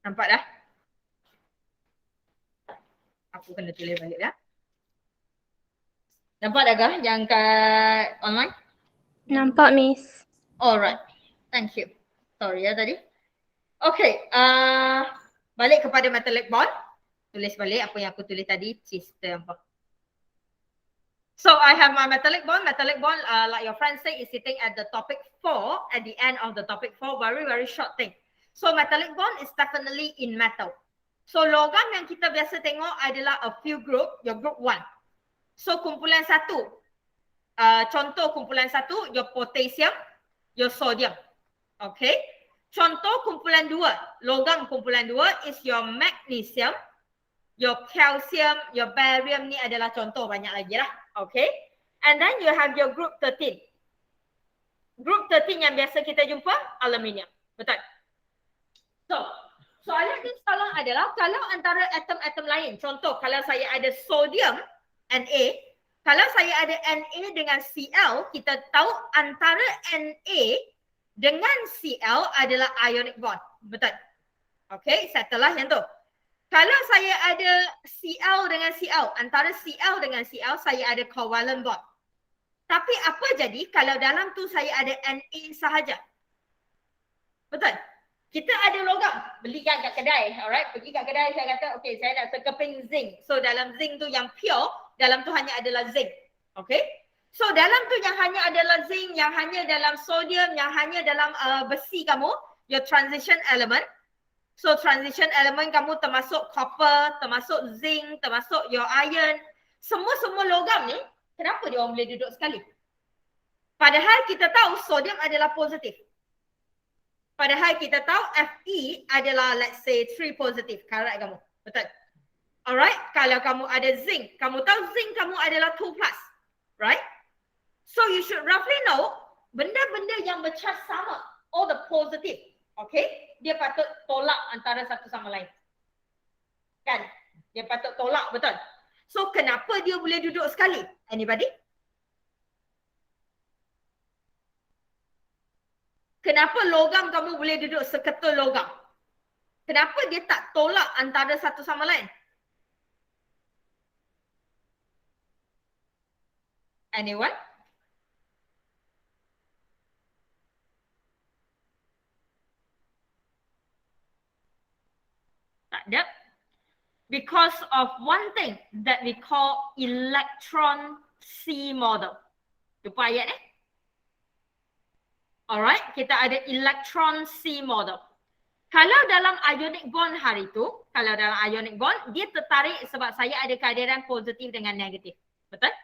Nampak dah? Aku kena tulis balik dah. Nampak dah kah yang kat online? Nampak, Miss. Alright. Thank you. Sorry ya tadi. Okay. Balik kepada metallic bond. Tulis balik apa yang aku tulis tadi. Sistem apa. So I have my metallic bond. Metallic bond, like your friend say, is sitting at the topic 4, at the end of the topic 4. Very, very short thing. So metallic bond is definitely in metal. So logam yang kita biasa tengok adalah a few group, your group 1. So kumpulan 1. Contoh kumpulan 1, your potassium, your sodium. Okay. Contoh kumpulan 2, logam kumpulan 2 is your magnesium, your calcium, your barium, ni adalah contoh, banyak lagi lah. Okay. And then you have your group 13. Group 13 yang biasa kita jumpa, aluminium. Betul? So, soalan ni sekarang adalah kalau antara atom-atom lain, contoh kalau saya ada sodium, Na, kalau saya ada Na dengan Cl, kita tahu antara Na dengan Cl adalah ionic bond. Betul? Okay, setelah yang tu. Kalau saya ada Cl dengan Cl, antara Cl dengan Cl, saya ada covalent bond. Tapi apa jadi kalau dalam tu saya ada Na sahaja? Betul? Kita ada logam, belikan kat kedai, alright? Pergi kat kedai, saya kata, okay, saya nak sekeping zinc. So dalam zinc tu yang pure, dalam tu hanya adalah zinc. Okay? So dalam tu yang hanya adalah zinc, yang hanya dalam sodium, yang hanya dalam besi kamu, your transition element. So transition element kamu termasuk copper, termasuk zinc, termasuk your iron. Semua logam ni, kenapa dia orang boleh duduk sekali? Padahal kita tahu sodium adalah positif. Padahal kita tahu Fe adalah let's say 3 positif karat kamu. Betul? Alright, kalau kamu ada zinc, kamu tahu zinc kamu adalah 2 plus. Right? So you should roughly know benda-benda yang bercharge sama, all the positive. Okay? Dia patut tolak antara satu sama lain. Kan? Dia patut tolak, betul? So kenapa dia boleh duduk sekali? Anybody? Kenapa logam kamu boleh duduk seketul logam? Kenapa dia tak tolak antara satu sama lain? Anyone? Tak ada. Because of one thing that we call electron C model. Jumpa ayat ni? Alright, kita ada electron C model. Kalau dalam ionic bond hari tu, kalau dalam ionic bond, dia tertarik sebab saya ada kehadiran positif dengan negatif. Betul?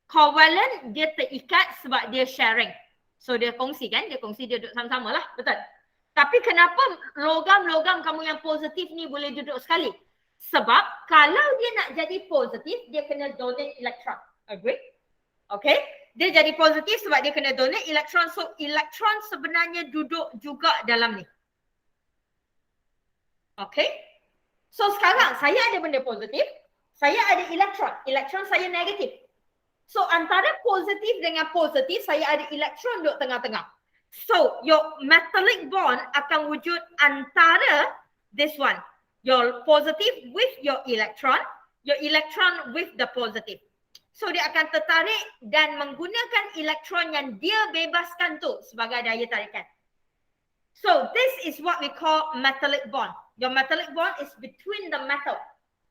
Covalent, dia terikat sebab dia sharing. So dia kongsi kan? Dia kongsi, dia duduk sama-sama lah. Betul? Tapi kenapa logam-logam kamu yang positif ni boleh duduk sekali? Sebab kalau dia nak jadi positif, dia kena donate elektron. Agree? Okay? Dia jadi positif sebab dia kena donate elektron. So elektron sebenarnya duduk juga dalam ni. Okay? So sekarang saya ada benda positif, saya ada elektron. Elektron saya negatif. So antara positif dengan positif, saya ada elektron duduk tengah-tengah. So your metallic bond akan wujud antara this one. Your positive with your electron with the positive. So dia akan tertarik dan menggunakan elektron yang dia bebaskan tu sebagai daya tarikan. So this is what we call metallic bond. Your metallic bond is between the metal.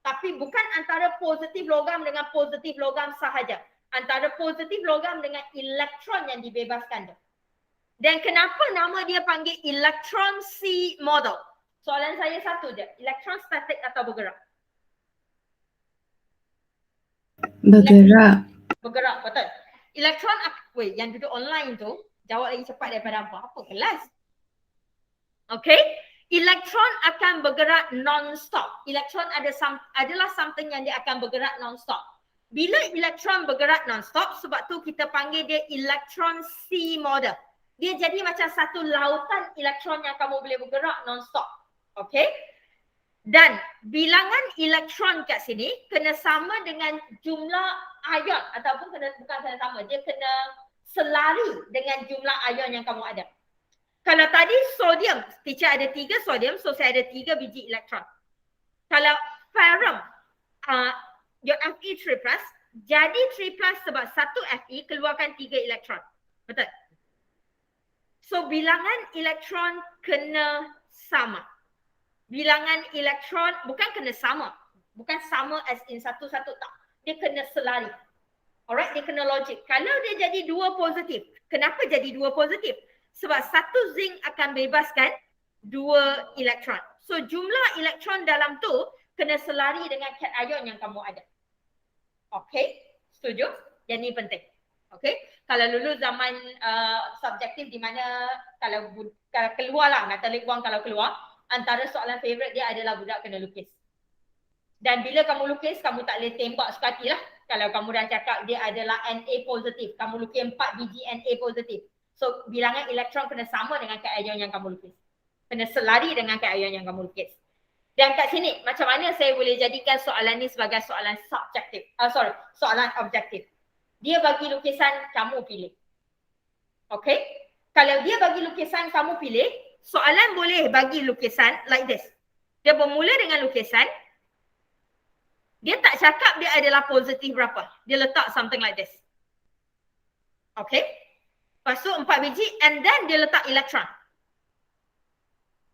Tapi bukan antara positif logam dengan positif logam sahaja. Antara positif logam dengan elektron yang dibebaskan tu. Dan kenapa nama dia panggil electron C model? Soalan saya satu je. Elektron statik atau bergerak? Bergerak. Bergerak, betul. Elektron, yang duduk online tu, jawab lagi cepat daripada apa kelas. Okay. Elektron akan bergerak non-stop. Elektron adalah something yang dia akan bergerak non-stop. Bila elektron bergerak non-stop, sebab tu kita panggil dia electron C model. Dia jadi macam satu lautan elektron yang kamu boleh bergerak non-stop. Okay. Dan bilangan elektron kat sini kena sama dengan jumlah ion ataupun bukan kena sama, dia kena selari dengan jumlah ion yang kamu ada. Kalau tadi sodium, teacher ada 3 sodium, so saya ada 3 biji elektron. Kalau ferrum, your Fe3+, jadi 3+ sebab satu Fe keluarkan 3 elektron. Betul? So bilangan elektron kena sama. Bilangan elektron bukan kena sama. Bukan sama as in satu-satu, tak. Dia kena selari. Alright, dia kena logik. Kalau dia jadi 2 positif, kenapa jadi 2 positif? Sebab satu zinc akan bebaskan 2 elektron. So jumlah elektron dalam tu kena selari dengan cation yang kamu ada. Okay, setuju? Yang ni penting. Okay, kalau dulu zaman subjektif di mana kalau keluarlah metallic bond, kalau keluar, antara soalan favourite dia adalah budak kena lukis. Dan bila kamu lukis, kamu tak boleh tembak sekali lah. Kalau kamu dah cakap dia adalah Na positif, kamu lukis 4 biji Na positif. So bilangan elektron kena sama dengan cation yang kamu lukis. Kena selari dengan cation yang kamu lukis. Dan kat sini, macam mana saya boleh jadikan soalan ni sebagai soalan subjektif? Soalan objektif. Dia bagi lukisan, kamu pilih. Okay? Kalau dia bagi lukisan, kamu pilih, soalan boleh bagi lukisan like this. Dia bermula dengan lukisan, dia tak cakap dia adalah positif berapa. Dia letak something like this. Okay? Lepas tu 4 biji and then dia letak elektron.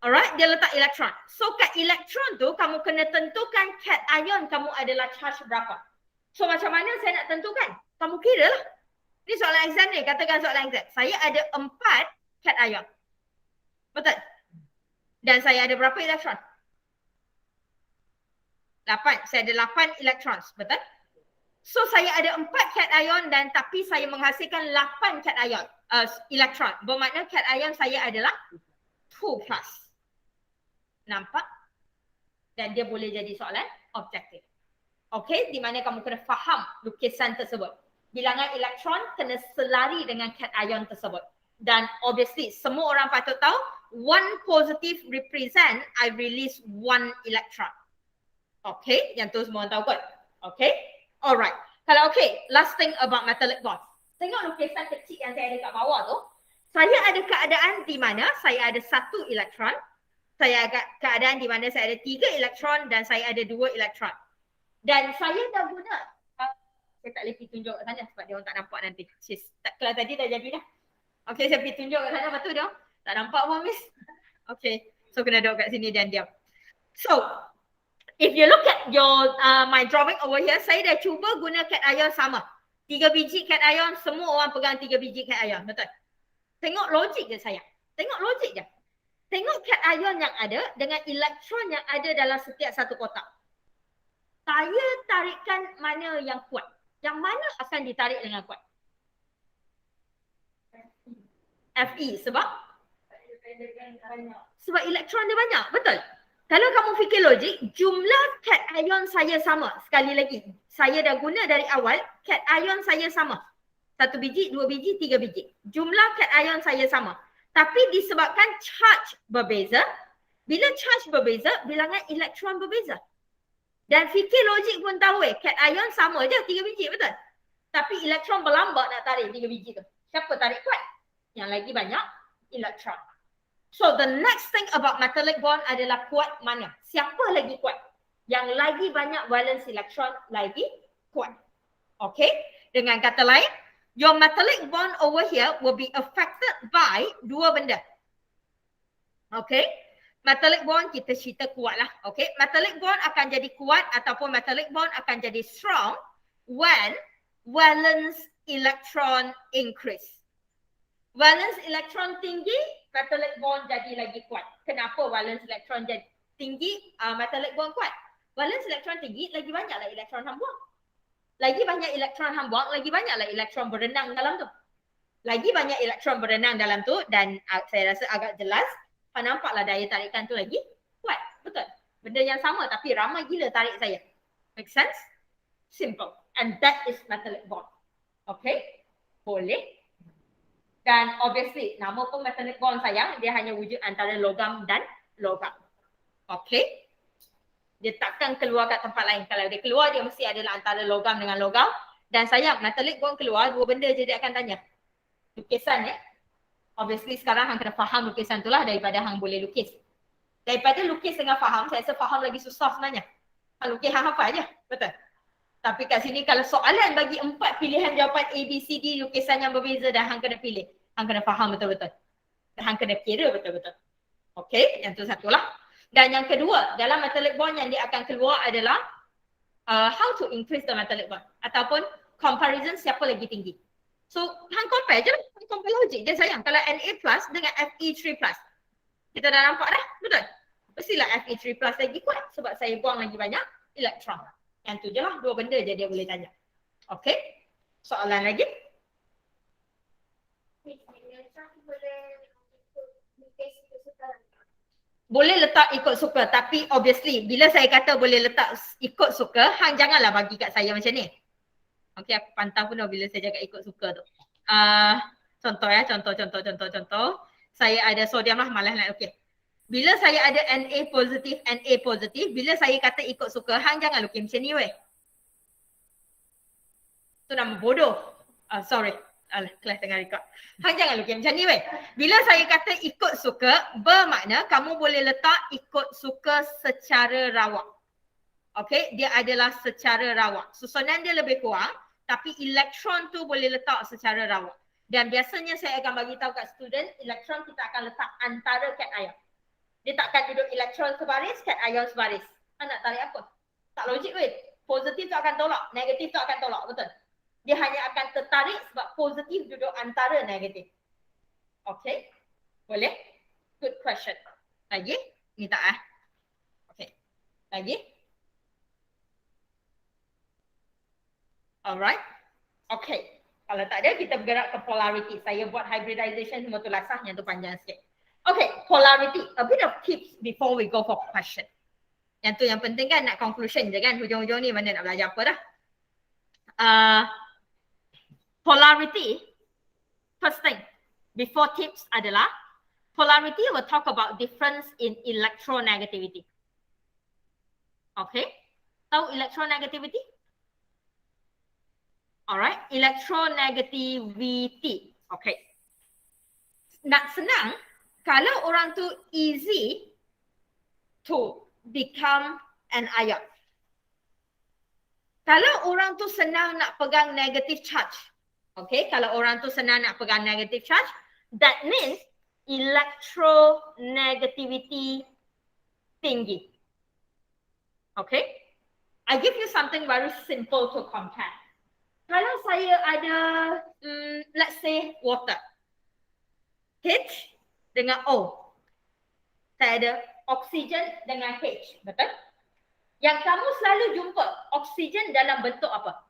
Alright, dia letak elektron. So kat elektron tu kamu kena tentukan cation kamu adalah charge berapa. So macam mana saya nak tentukan? Kamu kira lah. Ni soalan exam ni, katakan soalan exam. Saya ada 4 cation. Betul? Dan saya ada berapa elektron? 8. Saya ada 8 elektron. Betul? So saya ada 4 cation dan tapi saya menghasilkan 8 cation. Elektron. Bermakna cation saya adalah 2+. Nampak? Dan dia boleh jadi soalan objektif. Okay, di mana kamu kena faham lukisan tersebut. Bilangan elektron kena selari dengan cation tersebut. Dan obviously semua orang patut tahu 1 positive represent I release 1 electron. Okay, yang tu semua orang tahu kot. Okay, alright. Kalau okay, last thing about metallic bond. Tengok lukisan kecil yang saya ada kat bawah tu. Saya ada keadaan di mana saya ada 1 elektron. Saya ada keadaan di mana saya ada 3 elektron dan saya ada 2 elektron. Dan saya dah guna, saya tak boleh pergi tunjuk kat sana sebab dia orang tak nampak nanti. Kelas tadi dah jadi dah. Okay, saya pergi tunjuk kat sana, betul dia? Tak nampak pun, miss. Okay, so kena duduk kat sini dan diam. So, if you look at your my drawing over here, saya dah cuba guna cation sama. 3 biji cation, semua orang pegang 3 biji cation, betul? Tengok logik je saya. Tengok logik je. Tengok cation yang ada dengan elektron yang ada dalam setiap satu kotak. Saya tarikkan mana yang kuat. Yang mana akan ditarik dengan kuat? Fe sebab? Sebab elektron dia banyak, betul? Kalau kamu fikir logik, jumlah cation saya sama. Sekali lagi, saya dah guna dari awal, cation saya sama. 1 biji, 2 biji, 3 biji. Jumlah cation saya sama. Tapi disebabkan charge berbeza, bila charge berbeza, bilangan elektron berbeza. Dan fikir logik pun tahu cation sama je 3 biji, betul? Tapi elektron berlambat nak tarik 3 biji tu. Siapa tarik kuat? Yang lagi banyak elektron. So the next thing about metallic bond adalah kuat mana? Siapa lagi kuat? Yang lagi banyak valence elektron lagi kuat. Okay? Dengan kata lain, your metallic bond over here will be affected by 2 benda. Okay? Metallic bond kita cerita kuat lah. Okay? Metallic bond akan jadi kuat ataupun metallic bond akan jadi strong when valence electron increase. Valence electron tinggi, metallic bond jadi lagi kuat. Kenapa valence electron jadi tinggi, metallic bond kuat? Valence electron tinggi, lagi banyaklah elektron hambuang. Lagi banyak elektron hambuang, lagi banyaklah elektron berenang dalam tu. Lagi banyak elektron berenang dalam tu dan saya rasa agak jelas, nampaklah daya tarikan tu lagi kuat. Betul? Benda yang sama tapi ramai gila tarik saya. Make sense? Simple. And that is metallic bond. Okay? Boleh. Dan obviously, nama pun metallic bond sayang, dia hanya wujud antara logam dan logam. Okay? Dia takkan keluar kat tempat lain. Kalau dia keluar, dia mesti adalah antara logam dengan logam. Dan sayang, metallic bond keluar, 2 benda je dia akan tanya. Lukisan Obviously sekarang hang kena faham lukisan tu lah daripada hang boleh lukis. Daripada lukis dengan faham, saya rasa faham lagi susah sebenarnya. Hang lukis hang hafal je, betul? Tapi kat sini kalau soalan bagi 4 pilihan jawapan A, B, C, D lukisan yang berbeza dan hang kena pilih. Hang kena faham betul-betul. Hang kena kira betul-betul. Okay, yang tu satulah. Dan yang kedua, dalam metallic bond yang dia akan keluar adalah how to increase the metallic bond. Ataupun comparison siapa lagi tinggi. So, hang compare je lah. Hang compare logik je sayang. Kalau Na plus dengan Fe3 plus. Kita dah nampak dah, betul? Mestilah Fe3 plus lagi kuat sebab saya buang lagi banyak elektron. Yang tu je lah, 2 benda je dia boleh tanya. Okay, soalan lagi? Boleh letak ikut suka, tapi obviously bila saya kata boleh letak ikut suka, hang janganlah bagi kat saya macam ni. Okay, aku pantang pun bila saya cakap ikut suka tu. Contoh ya, contoh. Saya ada sodium lah, malas nak lukis. Bila saya ada Na positif, bila saya kata ikut suka, hang jangan lukis macam ni weh. Tu nama bodoh. Sorry. Kelas tengah rekod. Hang jangan lukis macam ni weh. Bila saya kata ikut suka, bermakna kamu boleh letak ikut suka secara rawak. Okay, dia adalah secara rawak. Susunan dia lebih kurang, tapi elektron tu boleh letak secara rawak. Dan biasanya saya akan bagi tahu kat student, elektron kita akan letak antara cation. Dia tak akan duduk elektron sebaris, cation sebaris. Hang nak tarik apa? Tak logik weh. Positif tu akan tolak, negatif tu akan tolak, betul? Dia hanya akan tertarik sebab positif duduk antara negatif. Okay, boleh? Good question. Lagi? Ni tak Okay, lagi? Alright. Okay. Kalau tak ada, kita bergerak ke polarity. Saya buat hybridization semua tu lah sah, yang tu panjang sikit. Okay, polarity. A bit of tips before we go for question. Yang tu yang penting kan nak conclusion je kan. Hujung-hujung ni mana nak belajar apa dah. Polarity, first thing, before tips adalah, polarity will talk about difference in electronegativity. Okay. Tahu electronegativity? Alright, electronegativity. Okay. Nak senang, kalau orang tu easy to become an ion. Kalau orang tu senang nak pegang negative charge. Okay, kalau orang tu senang nak pegang negative charge, that means electronegativity tinggi. Okay, I give you something very simple to compare. Kalau saya ada, let's say water, H dengan O. Saya ada oksigen dengan H, betul? Yang kamu selalu jumpa oksigen dalam bentuk apa?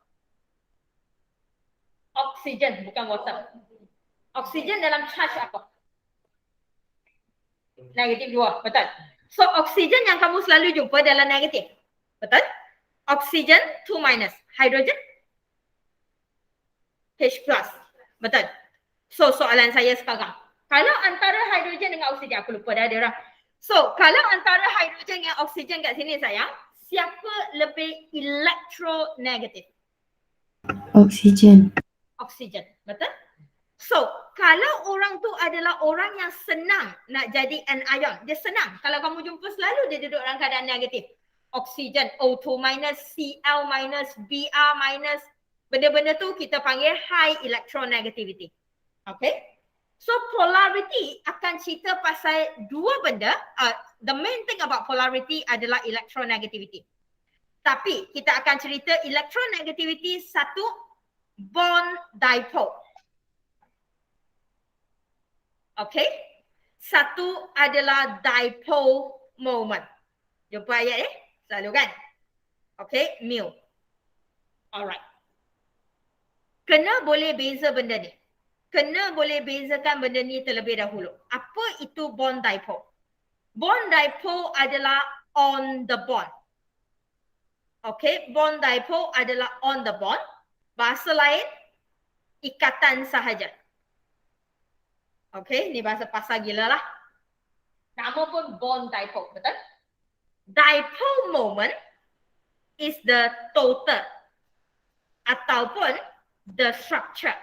Oksigen, bukan water. Oksigen dalam charge apa? Negatif 2, betul? So oksigen yang kamu selalu jumpa dalam negatif, betul? Oksigen 2 minus, hydrogen H plus, betul? So soalan saya sekarang, kalau antara hydrogen dengan oksigen, aku lupa dah ada orang. So kalau antara hydrogen dengan oksigen kat sini sayang, siapa lebih elektronegatif? Oksigen. Oksigen, betul? So, kalau orang tu adalah orang yang senang nak jadi an ion, dia senang. Kalau kamu jumpa selalu dia duduk dalam keadaan negatif. Oksigen, O2 minus, Cl minus, Br minus. Benda-benda tu kita panggil high electronegativity. Okay? So, polarity akan cerita pasal dua benda. The main thing about polarity adalah electronegativity. Tapi kita akan cerita electronegativity satu, bond dipole. Okay. Satu adalah dipole moment. Jumpa ayat selalu kan? Okay, mu. Alright. Kena boleh beza benda ni. Kena boleh bezakan benda ni terlebih dahulu. Apa itu bond dipole? Bond dipole adalah on the bond. Okay, bond dipole adalah on the bond. Bahasa lain, ikatan sahaja. Okay, ni bahasa pasar gila lah. Nama pun bond dipole, betul? Dipole moment is the total ataupun the structure.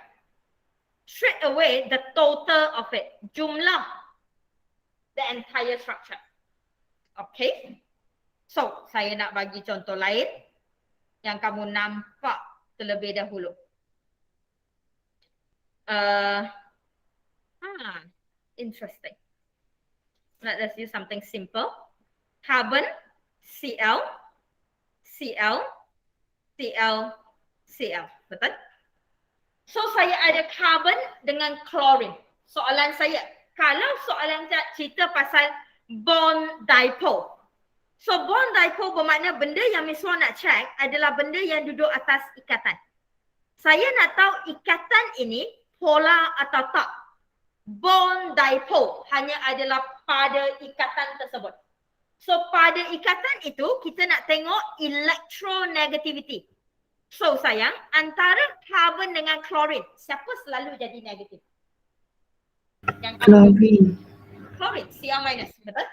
straight away the total of it. Jumlah the entire structure. Okay. So, saya nak bagi contoh lain yang kamu nampak terlebih dahulu. Interesting. Let us use something simple. Carbon, Cl, Cl, Cl, Cl. Betul? So, saya ada carbon dengan chlorine. Soalan saya, kalau soalan cerita pasal bond dipole. So, bond dipole bermakna benda yang Miss Wan nak check adalah benda yang duduk atas ikatan. Saya nak tahu ikatan ini polar atau tak. Bond dipole hanya adalah pada ikatan tersebut. So, pada ikatan itu kita nak tengok electronegativity. So, sayang, antara carbon dengan chlorine, siapa selalu jadi negatif? Yang Chlorine. Chlorine, Cl minus, betul?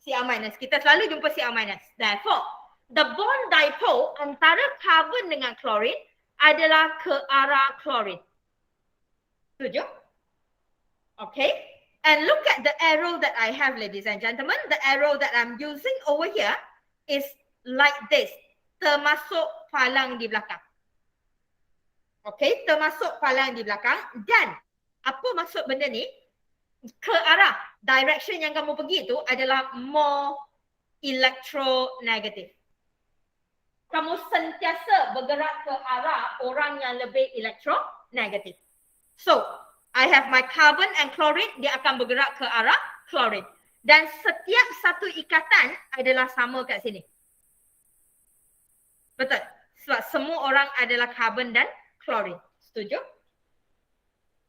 Cl minus. Kita selalu jumpa Cl minus. Therefore, the bond dipole antara carbon dengan chlorine adalah ke arah chlorine. Setuju? Okay. And look at the arrow that I have, ladies and gentlemen. The arrow that I'm using over here is like this. Termasuk palang di belakang. Okay, termasuk palang di belakang. Dan apa maksud benda ni? Ke arah direction yang kamu pergi itu adalah more electronegative. Kamu sentiasa bergerak ke arah orang yang lebih electronegative. So, I have my carbon and chlorine, dia akan bergerak ke arah chlorine. Dan setiap satu ikatan adalah sama kat sini. Betul? Sebab semua orang adalah carbon dan chlorine. Setuju?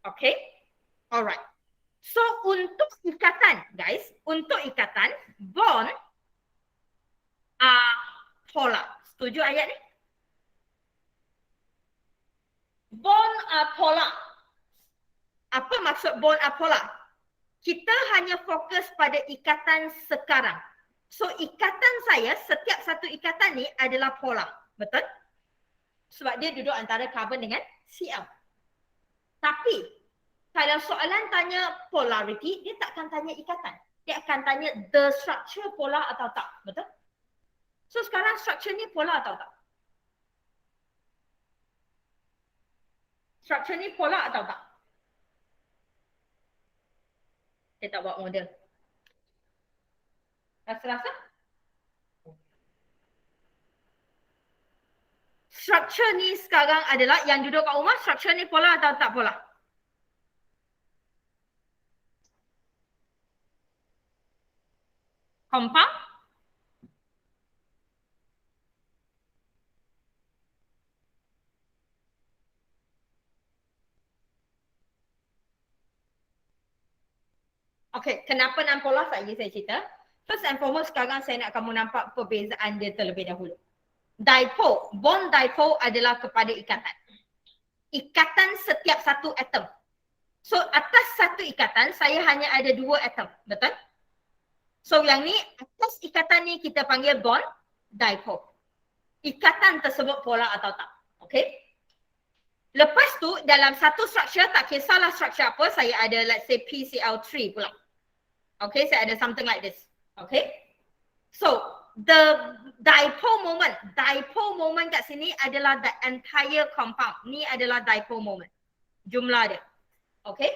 Okay? Alright. So, untuk ikatan, guys, untuk ikatan, bond are polar. Setuju ayat ni? Bond are polar. Apa maksud bond are polar? Kita hanya fokus pada ikatan sekarang. So, ikatan saya, setiap satu ikatan ni adalah polar. Betul? Sebab dia duduk antara carbon dengan Cl. Tapi, kalau soalan tanya polarity, dia takkan tanya ikatan. Dia akan tanya the structure polar atau tak. Betul? So sekarang structure ni polar atau tak? Structure ni polar atau tak? Saya tak buat model. Rasa-rasa? Structure ni sekarang adalah yang duduk kat rumah, structure ni polar atau tak polar? Compound? Okay, kenapa non-polar saya cerita. First and foremost, sekarang saya nak kamu nampak perbezaan dia terlebih dahulu. Dipole, bond dipole adalah kepada ikatan. Ikatan setiap satu atom. So, atas satu ikatan, saya hanya ada 2 atom. Betul? So, yang ni, atas ikatan ni kita panggil bond dipole. Ikatan tersebut polar atau tak. Okay? Lepas tu, dalam satu structure, tak kisahlah structure apa, saya ada let's say PCl3 pula. Okay, saya ada something like this. Okay? So, the dipole moment kat sini adalah the entire compound. Ni adalah dipole moment. Jumlah dia. Okay?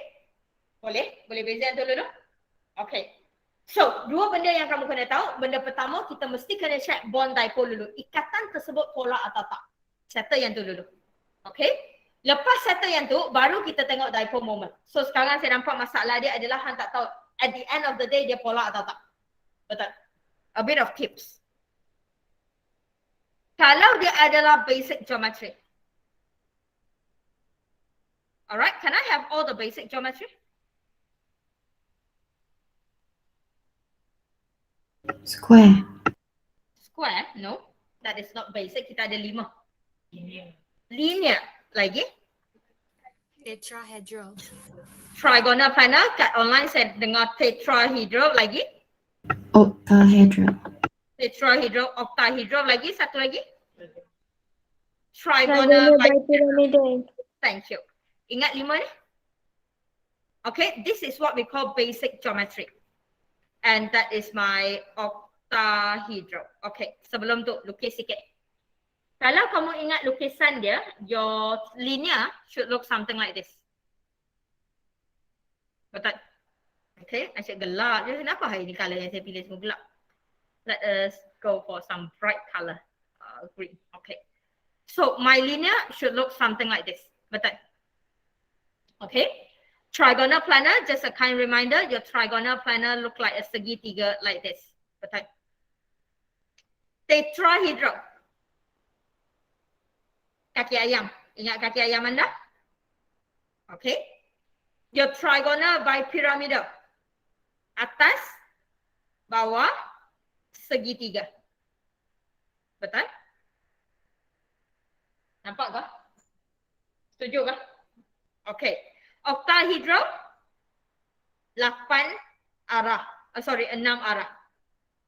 Boleh? Boleh beza yang tu dulu? Okay. So, 2 benda yang kamu kena tahu. Benda pertama, kita mesti kena check bond dipole dulu. Ikatan tersebut polar atau tak. Settle yang tu dulu. Okay? Lepas settle yang tu, baru kita tengok dipole moment. So, sekarang saya nampak masalah dia adalah hang tak tahu at the end of the day dia polar atau tak. Betul? A bit of tips. Kalau dia adalah basic geometry. Alright, can I have all the basic geometry? Square. Square? No, that is not basic. Kita ada 5. Linear. Lagi? Tetrahedral. Trigonal planar. Kat online saya dengar tetrahedral. Lagi? Octahedral. Tetrahedral, octahedral. Lagi? Satu lagi? Trigonal Trigonal bipiramidal. Thank you. Ingat 5 ni? Okay, this is what we call basic geometry. And that is my octahedral. Okay, sebelum tu lukis sikit. Kalau kamu ingat lukisan dia, your linear should look something like this. Betul? Okay, asyik gelap je. Kenapa hari ni colour yang saya pilih semua gelap? Let us go for some bright colour. Green. Okay. So my linear should look something like this. Betul? Okay. Trigonal planar, just a kind reminder, your trigonal planar look like a segitiga like this. Betul? Tetrahedral. Kaki ayam. Ingat kaki ayam anda? Okay. Your trigonal bipyramidal. Atas, bawah, segitiga. Betul? Nampak ke? Setuju ke? Okay. Octahedral, 6 arah. 6 arah.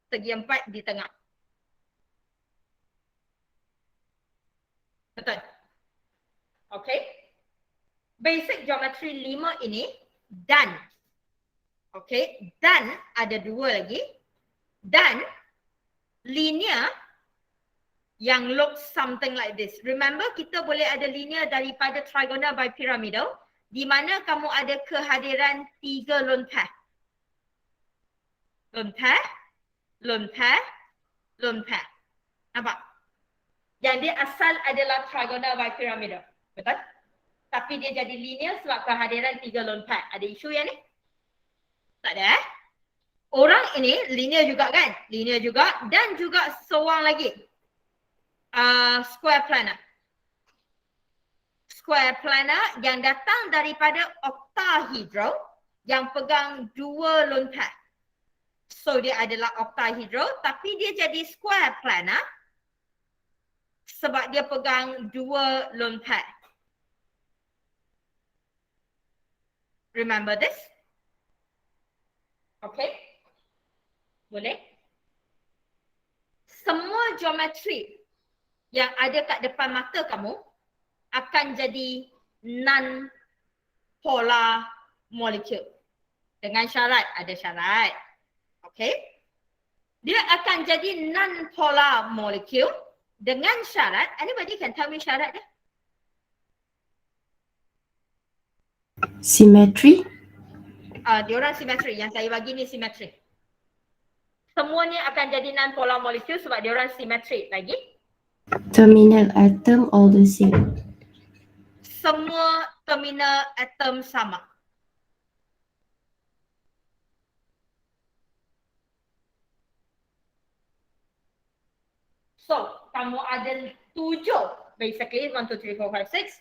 Segi 4 di tengah. Betul? Okay. Basic geometry 5 ini dan. Okay. Dan ada 2 lagi. Dan linear yang look something like this. Remember, kita boleh ada linear daripada trigonal bipyramidal di mana kamu ada kehadiran 3 lone pair. Lone pair, lone pair, lone pair. Nampak? Yang dia asal adalah trigonal bipyramidal. Betul? Tapi dia jadi linear sebab kehadiran 3 lone pair. Ada isu yang ni? Tak ada Orang ini linear juga kan? Linear juga dan juga seorang lagi. Square planar. Square planar yang datang daripada octahedral yang pegang 2 lone pair. So dia adalah octahedral tapi dia jadi square planar sebab dia pegang 2 lone pair. Remember this? Okay? Boleh? Semua geometri yang ada kat depan mata kamu akan jadi non-polar molecule. Dengan syarat, ada syarat. Okay? Dia akan jadi non-polar molecule dengan syarat, anybody can tell me syarat dia? Symmetry. Diorang simetri, yang saya bagi ni simetri. Semuanya akan jadi non-polar molecule sebab diorang simetri lagi. Terminal atom all the same. Semua terminal atom sama. So, kamu ada 7. Basically, 1, 2, 3, 4, 5,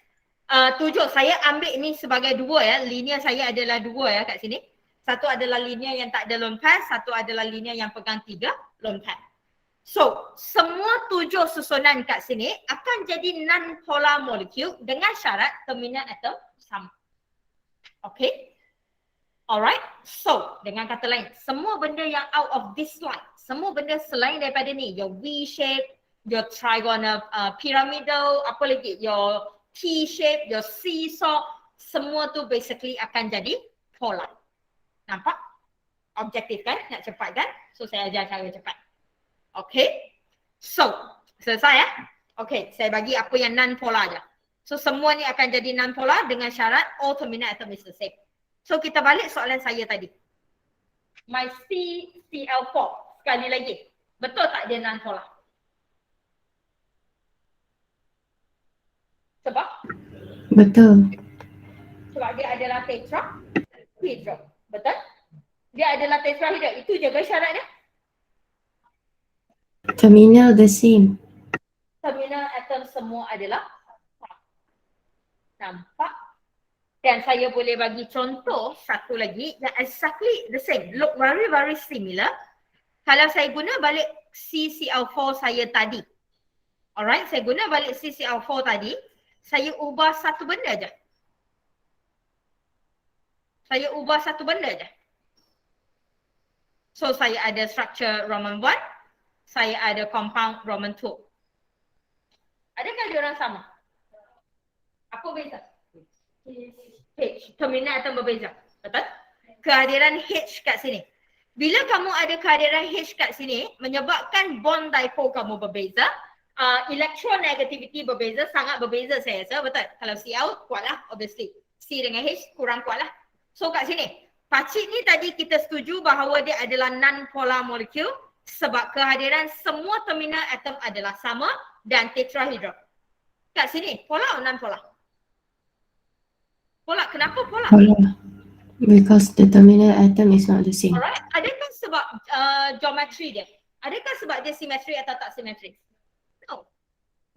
6. 7. Saya ambil ini sebagai 2 ya. Linear saya adalah 2 ya kat sini. Satu adalah linear yang tak ada lone pair. Satu adalah linear yang pegang 3 lone pair. So, semua 7 susunan kat sini akan jadi non-polar molecule dengan syarat terminal atom sama. Okay? Alright? So, dengan kata lain, semua benda yang out of this line, semua benda selain daripada ni, your V-shape, your trigonal pyramidal, apa lagi, your T-shape, your seesaw, semua tu basically akan jadi polar. Nampak? Objektif kan? Nak cepat kan? So, saya ajar cara cepat. Okay, so selesai ya. Okay, saya bagi apa yang non-polar je. So semua ni akan jadi non-polar dengan syarat all terminal atom is the same. So kita balik soalan saya tadi. My CCl4 sekali lagi. Betul tak dia non-polar? Sebab? Betul. Sebab dia adalah tetrahedral. Betul? Dia adalah tetrahedral. Itu je syarat dia. Terminal the same. Terminal atom semua adalah nampak? Dan saya boleh bagi contoh satu lagi yang exactly the same. Look very very similar. Kalau saya guna balik CCl4 saya tadi. Alright, saya guna balik CCl4 tadi. Saya ubah satu benda je. Saya ubah satu benda je. So saya ada structure Roman 1. Saya ada compound Roman 2. Adakah diorang sama? Apa beza? H. Terminal atom berbeza. Betul? Kehadiran H kat sini. Bila kamu ada kehadiran H kat sini, menyebabkan bond dipole kamu berbeza, electronegativity berbeza, sangat berbeza saya rasa, betul? Kalau Cl kuatlah, obviously. C dengan H kurang kuatlah. So kat sini, pacik ni tadi kita setuju bahawa dia adalah non-polar molecule sebab kehadiran semua terminal atom adalah sama dan tetrahedral. Kat sini, polar atau non-polar? Polar. Kenapa polar? Polar. Because the terminal atom is not the same. Alright, adakah sebab geometri dia? Adakah sebab dia simetri atau tak simetri? No.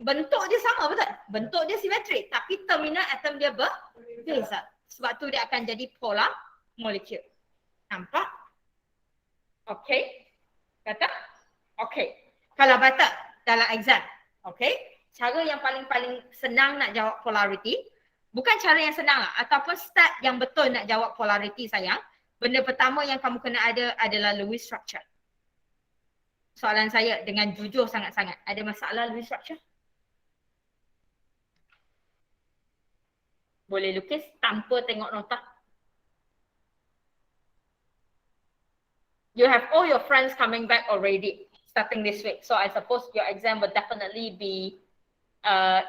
Bentuk dia sama, betul? Bentuk dia simetri, tapi terminal atom dia berbeza. Sebab tu dia akan jadi polar molecule. Nampak? Okay. Kata? Okay. Kalau batak dalam exam, okay, cara yang paling senang nak jawab polarity, bukan cara yang senang lah, ataupun step yang betul nak jawab polarity sayang, benda pertama yang kamu kena ada adalah Lewis structure. Soalan saya dengan jujur sangat-sangat, ada masalah Lewis structure? Boleh lukis tanpa tengok nota. You have all your friends coming back already starting this week. So I suppose your exam will definitely be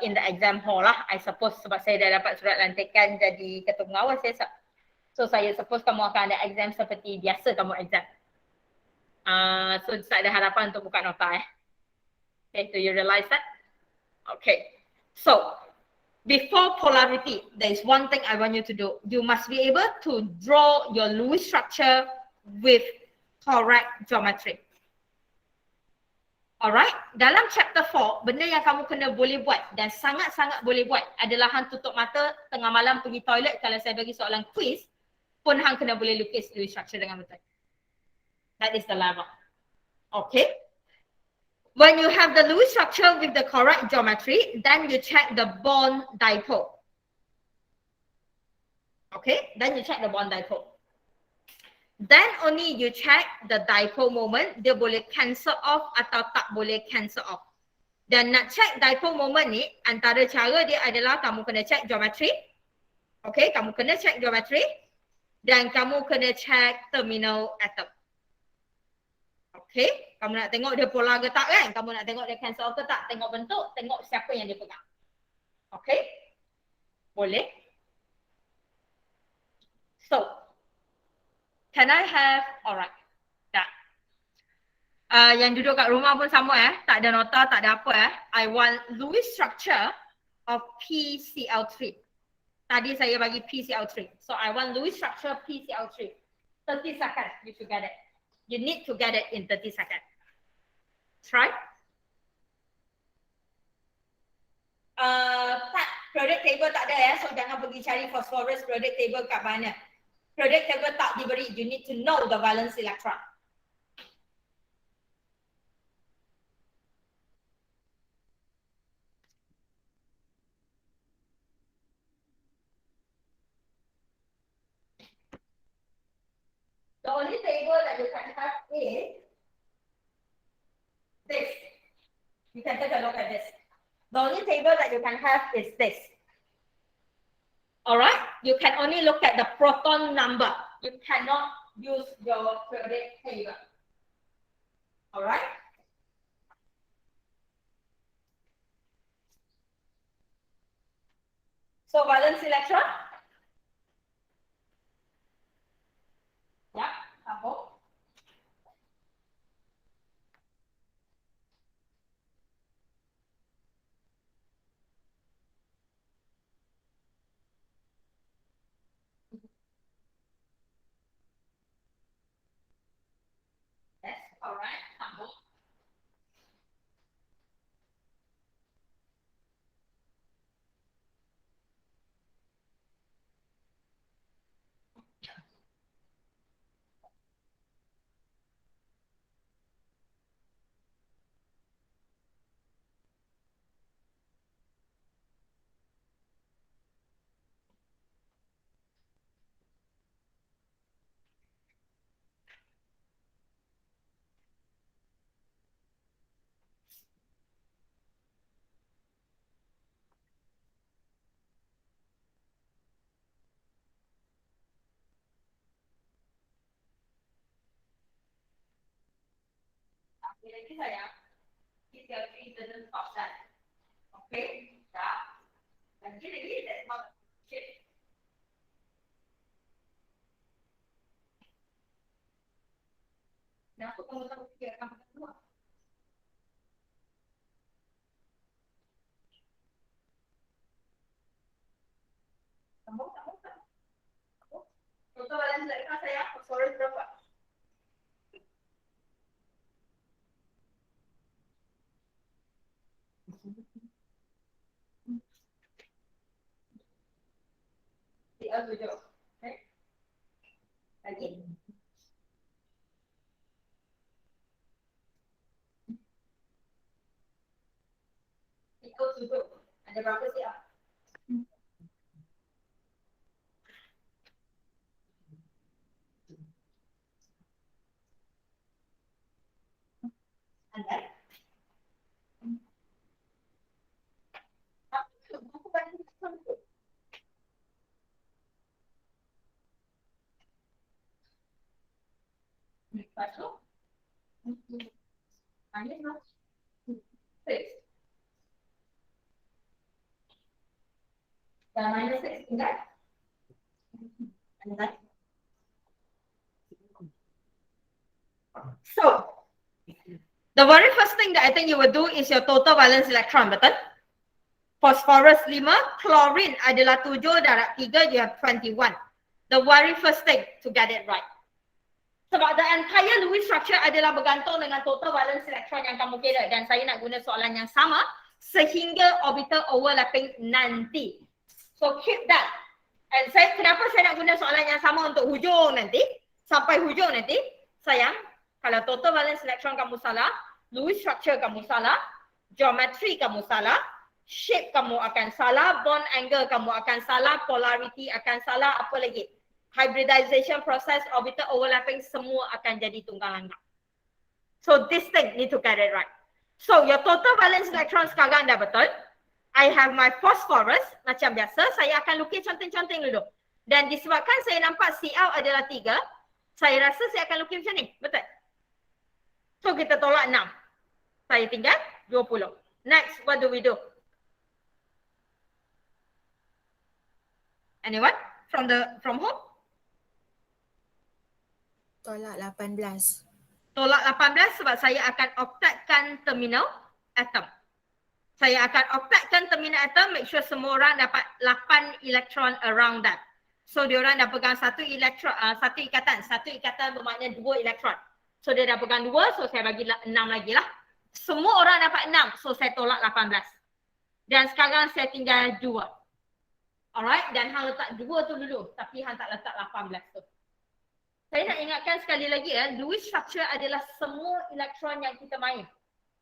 in the exam hall lah. I suppose sebab saya dah dapat surat lantikan jadi ketua pengawas saya. So saya suppose kamu akan ada exam seperti biasa kamu exam. So tak ada harapan untuk buka nota Okay, do you realize that? Okay. So before polarity, there is one thing I want you to do. You must be able to draw your Lewis structure with correct geometry. Alright, dalam chapter 4, benda yang kamu kena boleh buat dan sangat-sangat boleh buat adalah hang tutup mata tengah malam pergi toilet, kalau saya bagi soalan quiz pun hang kena boleh lukis Lewis structure dengan betul. That is the level. Okay. When you have the Lewis structure with the correct geometry, then you check the bond dipole. Okay, then you check the bond dipole. Then only you check the dipole moment, dia boleh cancel off atau tak boleh cancel off. Dan nak check dipole moment ni, antara cara dia adalah kamu kena check geometry. Okay, kamu kena check geometry. Dan kamu kena check terminal atom. Okay, kamu nak tengok dia polar ke tak kan? Kamu nak tengok dia cancel off ke tak? Tengok bentuk, tengok siapa yang dia pegang. Okay, boleh. So, can I have, alright, dah. Yang duduk kat rumah pun sama tak ada nota, tak ada apa I want Lewis structure of PCl3. Tadi saya bagi PCl3. So I want Lewis structure PCl3. 30 seconds, you should get it. You need to get it in 30 seconds. Try. Tak, periodic table tak ada so jangan pergi cari phosphorus periodic table kat mana. Periodic table tak diberi, you need to know the valence electron. The only table that you can have is this. You can take a look at this. The only table that you can have is this. Alright, you can only look at the proton number. You cannot use your periodic table. Alright. So valence electron. Yeah, sambung. Yes, alright, sambung. Lagi sayang. CCl3 doesn't stop that. Okay? Dah. Lagi, that's not okay. Kenapa kamu tak fikirkan kedua? Kamu tak. Total balance electron saya phosphorus berapa? Cl7. Okay. Lagi. Cl7. Ada berapa Cl? Ada. Buku banding electron tu. Lepas tu. Minus 6. Dan minus 6 tinggal. Ada. So, the very first thing that I think you will do is your total valence electron, betul? Phosphorus 5, chlorine adalah 7, darab 3, you have 21. The very first thing to get it right. Sebab the entire Lewis structure adalah bergantung dengan total valence electron yang kamu kira, dan saya nak guna soalan yang sama sehingga orbital overlapping nanti. So keep that. And kenapa saya nak guna soalan yang sama untuk hujung nanti? Sampai hujung nanti, sayang, kalau total valence electron kamu salah, Lewis structure kamu salah, geometry kamu salah, shape kamu akan salah, bond angle kamu akan salah, polarity akan salah, apa lagi? Hybridization process, orbital overlapping, semua akan jadi tunggang langgang. So this thing need to get it right. So your total valence electron sekarang dah betul. I have my phosphorus, macam biasa, saya akan lukis canting-canting dulu. Dan disebabkan saya nampak Cl adalah 3, saya rasa saya akan lukis macam ni, betul? So kita tolak 6. Saya tinggal 20. Next, what do we do? Anyone? From home? Tolak 18. Tolak 18 sebab saya akan octetkan terminal atom. Saya akan octetkan terminal atom, make sure semua orang dapat 8 elektron around that. So diorang dah pegang satu ikatan bermakna 2 elektron. So dia dah pegang 2, so saya bagi 6 lagi lah. Semua orang dapat 6, so saya tolak 18. Dan sekarang saya tinggal 2. Alright, dan hang letak 2 tu dulu, tapi hang tak letak 18 tu. Saya nak ingatkan sekali lagi Lewis structure adalah semua elektron yang kita main.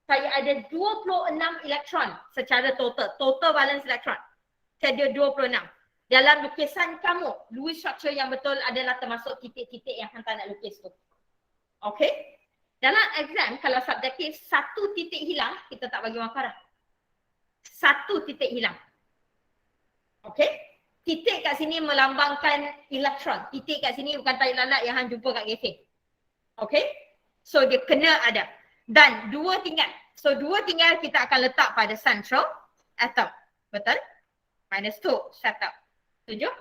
Saya ada 26 elektron secara total valence electron. Saya ada 26. Dalam lukisan kamu, Lewis structure yang betul adalah termasuk titik-titik yang hang tak nak lukis tu. Okay? Dalam exam, kalau subjektif satu titik hilang, kita tak bagi markah dah. Satu titik hilang. Okay? Titik kat sini melambangkan elektron. Titik kat sini bukan tarik lalat yang hang jumpa kat kafe. Okay? So dia kena ada. Dan 2 tinggal. So 2 tinggal kita akan letak pada central atom. Betul? -2 setup. Setuju?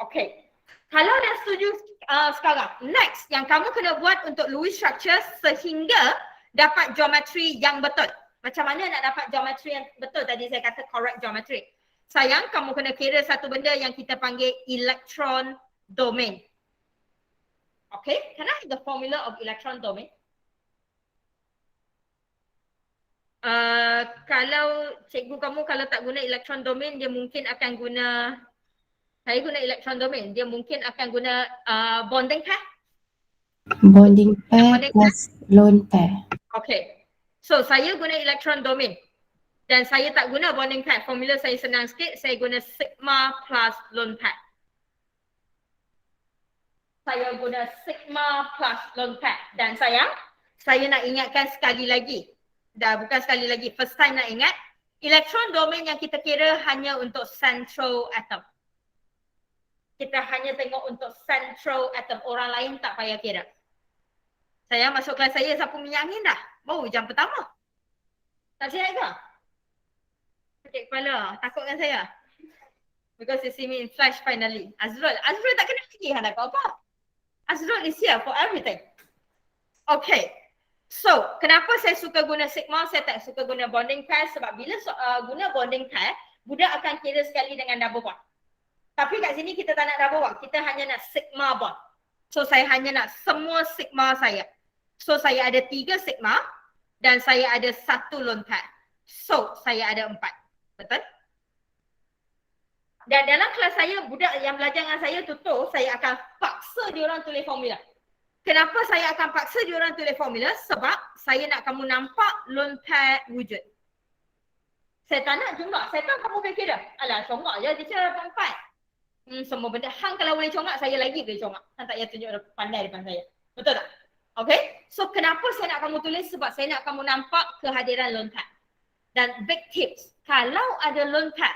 Okay. Kalau dah setuju sekarang, next yang kamu kena buat untuk Lewis structure sehingga dapat geometry yang betul. Macam mana nak dapat geometry yang betul? Tadi saya kata correct geometry. Sayang, kamu kena kira satu benda yang kita panggil electron domain. Okay, can I have the formula of electron domain? Kalau cikgu kamu kalau tak guna electron domain, dia mungkin akan guna, saya guna electron domain, dia mungkin akan guna bonding pair. Bonding pair plus lone pair. Okay, so saya guna electron domain. Dan saya tak guna bonding pair. Formula saya senang sikit. Saya guna sigma plus lone pair. Saya guna sigma plus lone pair. Dan saya nak ingatkan sekali lagi. Dah bukan sekali lagi. First time nak ingat. Electron domain yang kita kira hanya untuk central atom. Kita hanya tengok untuk central atom. Orang lain tak payah kira. Saya masuk kelas saya sapu minyak angin dah. Oh, jam pertama. Tak sihat ke? Sakit kepala. Takut dengan saya? Because you see me in flash finally. Azrul tak kena lagi hendak kau apa? Azrul is here for everything. Okay. So, kenapa saya suka guna sigma, saya tak suka guna bonding pair? Sebab bila guna bonding pair, budak akan kira sekali dengan double bond. Tapi kat sini kita tak nak double bond, kita hanya nak sigma bond. So, saya hanya nak semua sigma saya. So, saya ada 3 sigma dan saya ada 1 lone pair. So, saya ada 4. Betul? Dan dalam kelas saya, budak yang belajar dengan saya tutur, saya akan paksa diorang tulis formula. Kenapa saya akan paksa diorang tulis formula? Sebab saya nak kamu nampak lone pair wujud. Saya tak nak jongak. Saya tahu kamu boleh kira. Alah, congak je. Dia dapat 4. Semua benda. Hang kalau boleh congak, saya lagi boleh congak. Hang tak payah tunjuk pandai depan saya. Betul tak? Okay? So, kenapa saya nak kamu tulis? Sebab saya nak kamu nampak kehadiran lone pair. Dan big tips. Kalau ada lone pair,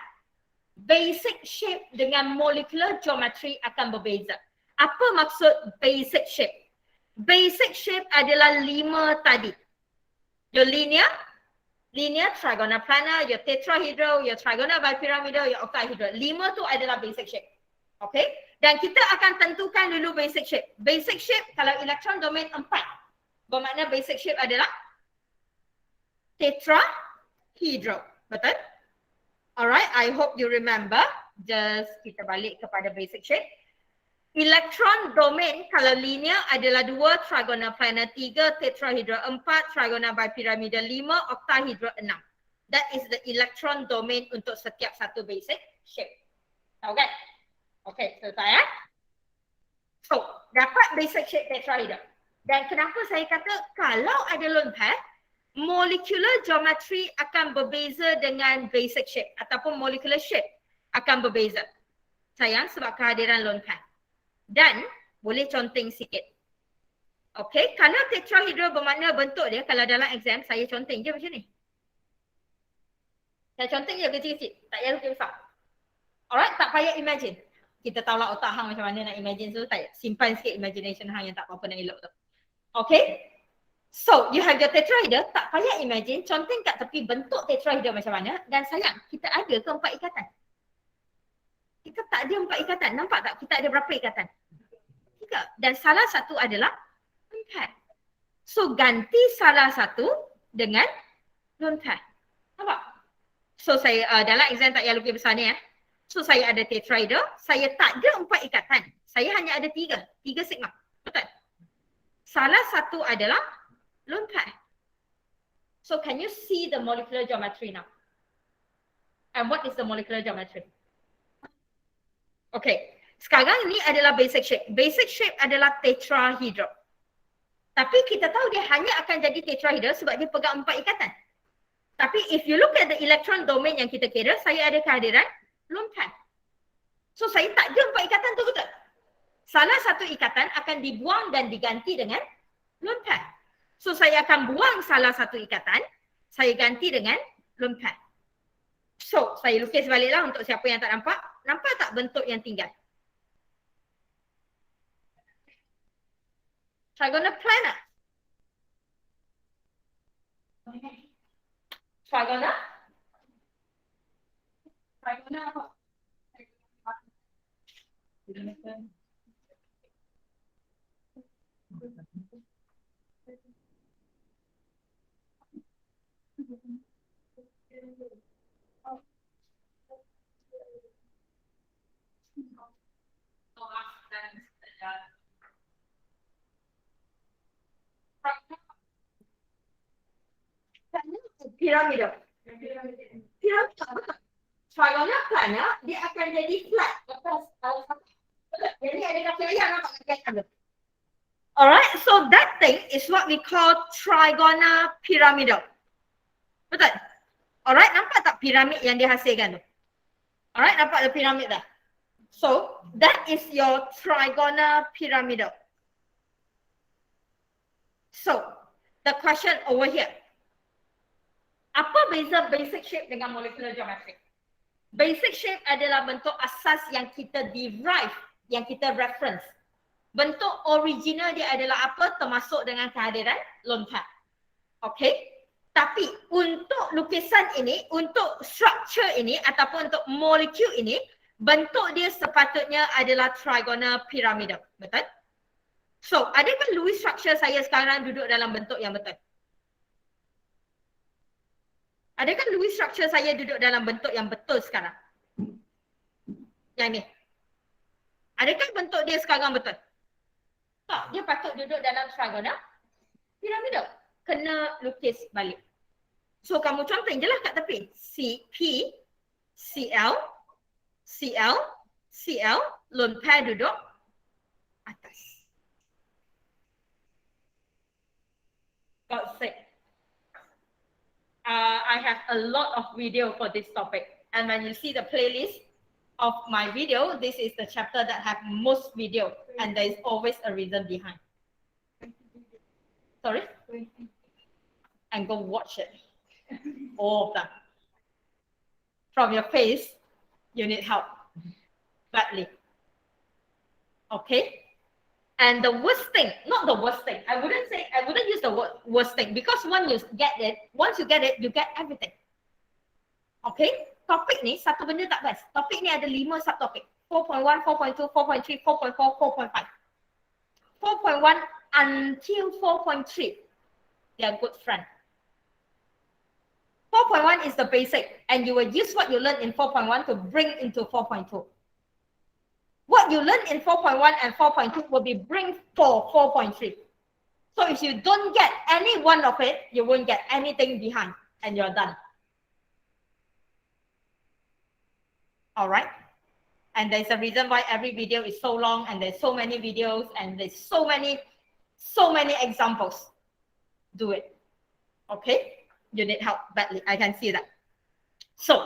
basic shape dengan molecular geometry akan berbeza. Apa maksud basic shape? Basic shape adalah 5 tadi. Your linear, trigonal planar, your tetrahedral, your trigonal bipyramidal, your octahedral. 5 tu adalah basic shape. Okay? Dan kita akan tentukan dulu basic shape. Basic shape kalau elektron domain 4. Bermakna basic shape adalah tetrahedral. Betul? Alright, I hope you remember. Just kita balik kepada basic shape. Elektron domain kalau linear adalah 2, trigonal planar 3, tetrahedral 4, trigonal bipyramidal 5, octahedral 6. That is the electron domain untuk setiap satu basic shape. Tahu kan? Okay, selesai ya? So, dapat basic shape tetrahedral. Dan kenapa saya kata kalau ada lone pair, molecular geometry akan berbeza dengan basic shape ataupun molecular shape akan berbeza. Sayang sebab kehadiran lone pair. Dan boleh conteng sikit. Okay, kalau tetrahedral bermakna bentuk dia, kalau dalam exam saya conteng je macam ni. Saya conteng je kecil-kecil, tak payah besar. Alright, tak payah imagine. Kita tahulah otak hang macam mana nak imagine tu, tak simpan sikit imagination hang yang tak apa-apa nak elok tu. Okay, so you have your tetrahedral, tak payah imagine, conteng kat tepi bentuk tetrahedral macam mana. Dan sayang, kita ada ke 4 ikatan? Kita tak ada 4 ikatan. Nampak tak? Kita ada berapa ikatan? 3. Dan salah satu adalah 4. So ganti salah satu dengan lone pair. Nampak? So saya dalam exam tak payah lukis besar ni ya. So saya ada tetrahedral, saya tak ada 4 ikatan. Saya hanya ada 3 sigma. Betul? Salah satu adalah lone pair. So can you see the molecular geometry now? And what is the molecular geometry? Okay, sekarang ini adalah basic shape. Basic shape adalah tetrahedral. Tapi kita tahu dia hanya akan jadi tetrahedral sebab dia pegang 4 ikatan. Tapi if you look at the electron domain yang kita kira, saya ada kehadiran lone pair. So saya tak ada 4 ikatan tu, betul? Salah satu ikatan akan dibuang dan diganti dengan lone pair. So saya akan buang salah satu ikatan, saya ganti dengan lone pair. So saya lukis baliklah untuk siapa yang tak nampak. Nampak tak bentuk yang tinggal? Trigonal planar. Trigonal? Trigonal apa? Piramida. Trigonal planar dia akan jadi flat. Jadi ada kaki ayam nampak kaki ayam. Alright, so that thing is what we call trigonal pyramidal. Betul? Alright, nampak tak piramid yang dihasilkan tu? Alright, nampak the piramid dah. So that is your trigonal pyramidal. So the question over here. Apa beza basic shape dengan molecular geometry? Basic shape adalah bentuk asas yang kita derive, yang kita reference. Bentuk original dia adalah apa? Termasuk dengan kehadiran lone pair. Okay. Tapi untuk lukisan ini, untuk structure ini ataupun untuk molekul ini, bentuk dia sepatutnya adalah trigonal pyramidal. Betul? So, adakah Lewis structure saya sekarang duduk dalam bentuk yang betul? Adakah Lewis structure saya duduk dalam bentuk yang betul sekarang? Yang ni. Adakah bentuk dia sekarang betul? Tak, dia patut duduk dalam trigonal pyramidal. Kena lukis balik. So kamu contohin je lah kat tepi. CP, CL, CL, CL, lone pair duduk atas. God's sake. I have a lot of video for this topic. And when you see the playlist of my video, this is the chapter that have most video. And there is always a reason behind. Sorry? And go watch it. All of them. From your face, you need help badly. Okay? And the worst thing, not the worst thing, I wouldn't use the word worst thing because once you get it, you get everything. Okay? Topik ni satu benda tak best. Topik ni ada 5 subtopik. 4.1, 4.2, 4.3, 4.4, 4.5. 4.1 until 4.3. They are good friends. 4.1 is the basic and you will use what you learned in 4.1 to bring into 4.2. What you learn in 4.1 and 4.2 will be bring for 4.3. So if you don't get any one of it, you won't get anything behind and you're done. All right. And there's a reason why every video is so long and there's so many videos and there's so many examples. Do it. Okay. You need help badly. I can see that. So,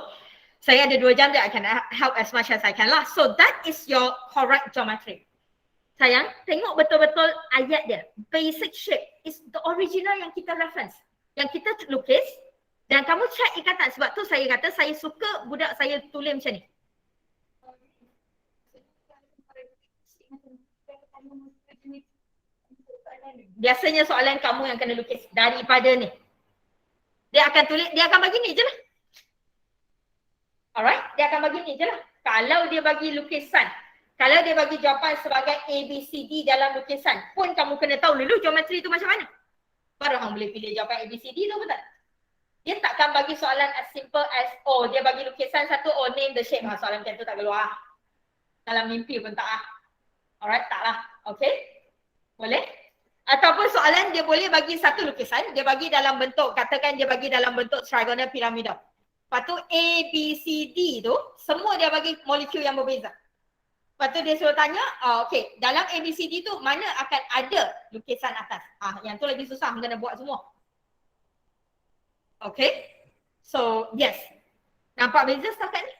saya ada 2 jam that I can help as much as I can lah. So that is your correct geometry. Sayang, tengok betul-betul ayat dia. Basic shape is the original yang kita reference. Yang kita lukis dan kamu check ikatan. Sebab tu saya kata saya suka budak saya tulis macam ni. Biasanya soalan kamu yang kena lukis daripada ni. Dia akan tulis, dia akan bagi ni je lah. Alright, dia akan bagi ni je lah. Kalau dia bagi lukisan, kalau dia bagi jawapan sebagai ABCD dalam lukisan, pun kamu kena tahu dulu geometri tu macam mana. Baru kamu boleh pilih jawapan ABCD tu, betul? Dia takkan bagi soalan as simple as, oh dia bagi lukisan satu, oh name the shape. Soalan macam tu tak keluar. Dalam mimpi pun tak lah. Alright, tak lah. Okay? Boleh? Ataupun soalan dia boleh bagi satu lukisan, dia bagi dalam bentuk, katakan dia bagi dalam bentuk trigonal pyramidal. Lepas tu A, B, C, D tu, semua dia bagi molekul yang berbeza. Lepas tu dia suruh tanya, okay, dalam A, B, C, D tu mana akan ada lukisan atas? Yang tu lagi susah, kena buat semua. Okay, so yes. Nampak beza setakat ni?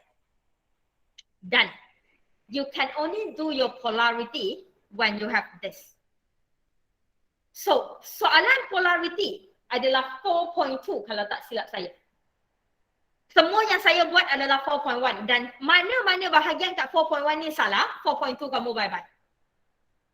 Done. You can only do your polarity when you have this. So, soalan polarity adalah 4.2 kalau tak silap saya. Semua yang saya buat adalah 4.1 dan mana-mana bahagian kat 4.1 ni salah, 4.2 kamu bye-bye.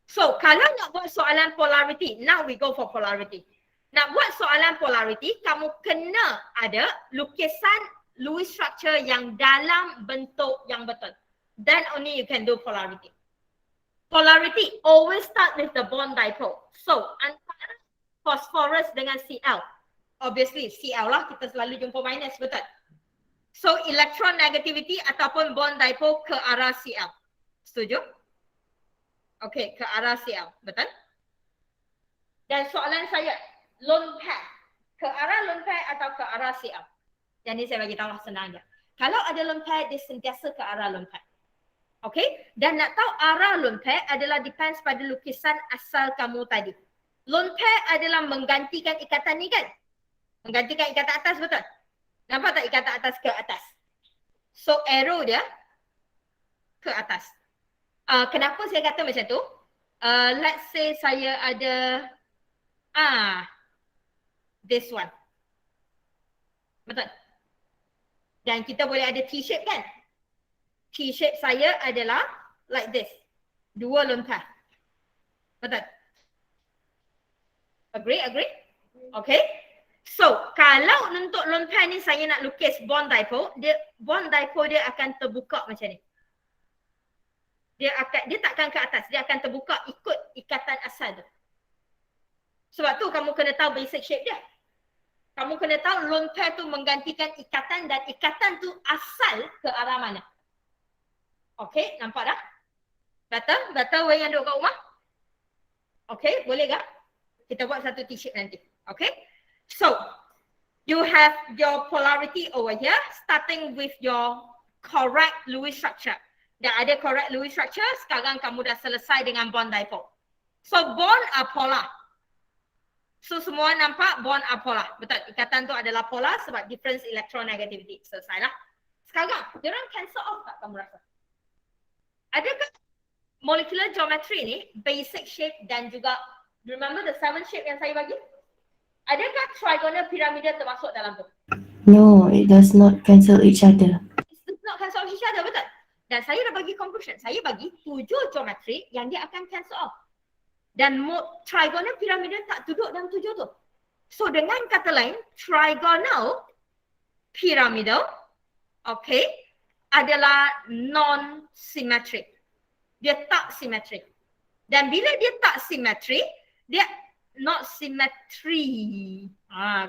So, kalau nak buat soalan polarity, now we go for polarity. Nak buat soalan polarity, kamu kena ada lukisan Lewis structure yang dalam bentuk yang betul. Then only you can do polarity. Polarity always start with the bond dipole. So, antara phosphorus dengan Cl. Obviously, Cl lah kita selalu jumpa minus, betul? So, electron negativity ataupun bond dipole ke arah Cl. Setuju? Okay, ke arah Cl. Betul? Dan soalan saya, lone pair. Ke arah lone pair atau ke arah Cl? Yang ni saya bagi tahu lah senang je. Kalau ada lone pair, dia sentiasa ke arah lone pair. Okay, dan nak tahu arah lone pair adalah depends pada lukisan asal kamu tadi. Lone pair adalah menggantikan ikatan ni kan? Menggantikan ikatan atas, betul? Nampak tak ikatan atas ke atas? So arrow dia ke atas. Kenapa saya kata macam tu? Let's say saya ada this one. Betul? Dan kita boleh ada T-shape kan? T-shape saya adalah like this. 2 lone pair. Betul? Agree? Okay. So, kalau untuk lone pair ni saya nak lukis bond dipole, bond dipole dia akan terbuka macam ni. Dia takkan ke atas, dia akan terbuka ikut ikatan asal tu. Sebab tu kamu kena tahu basic shape dia. Kamu kena tahu lone pair tu menggantikan ikatan dan ikatan tu asal ke arah mana. Okay, nampak dah? Betul? Betul yang duduk kat rumah? Okay, boleh tak? Kita buat satu t-shirt nanti. Okay? So, you have your polarity over here starting with your correct Lewis structure. Dah ada correct Lewis structure, sekarang kamu dah selesai dengan bond dipole. So, bond are polar. So, semua nampak bond are polar. Betul, ikatan tu adalah polar sebab difference electronegativity. Selesai lah. Sekarang, diorang cancel off tak kamu rasa? Adakah molecular geometry ni, basic shape dan juga, remember the 7 shape yang saya bagi? Adakah trigonal piramida termasuk dalam tu? No, it does not cancel each other. It does not cancel off each other, betul? Dan saya dah bagi conclusion. Saya bagi 7 geometri yang dia akan cancel off. Dan trigonal piramida tak duduk dalam 7 tu. So dengan kata lain, trigonal piramida, okay, adalah non-symmetric. Dia tak simetrik. Dan bila dia tak simetrik, dia not symmetry.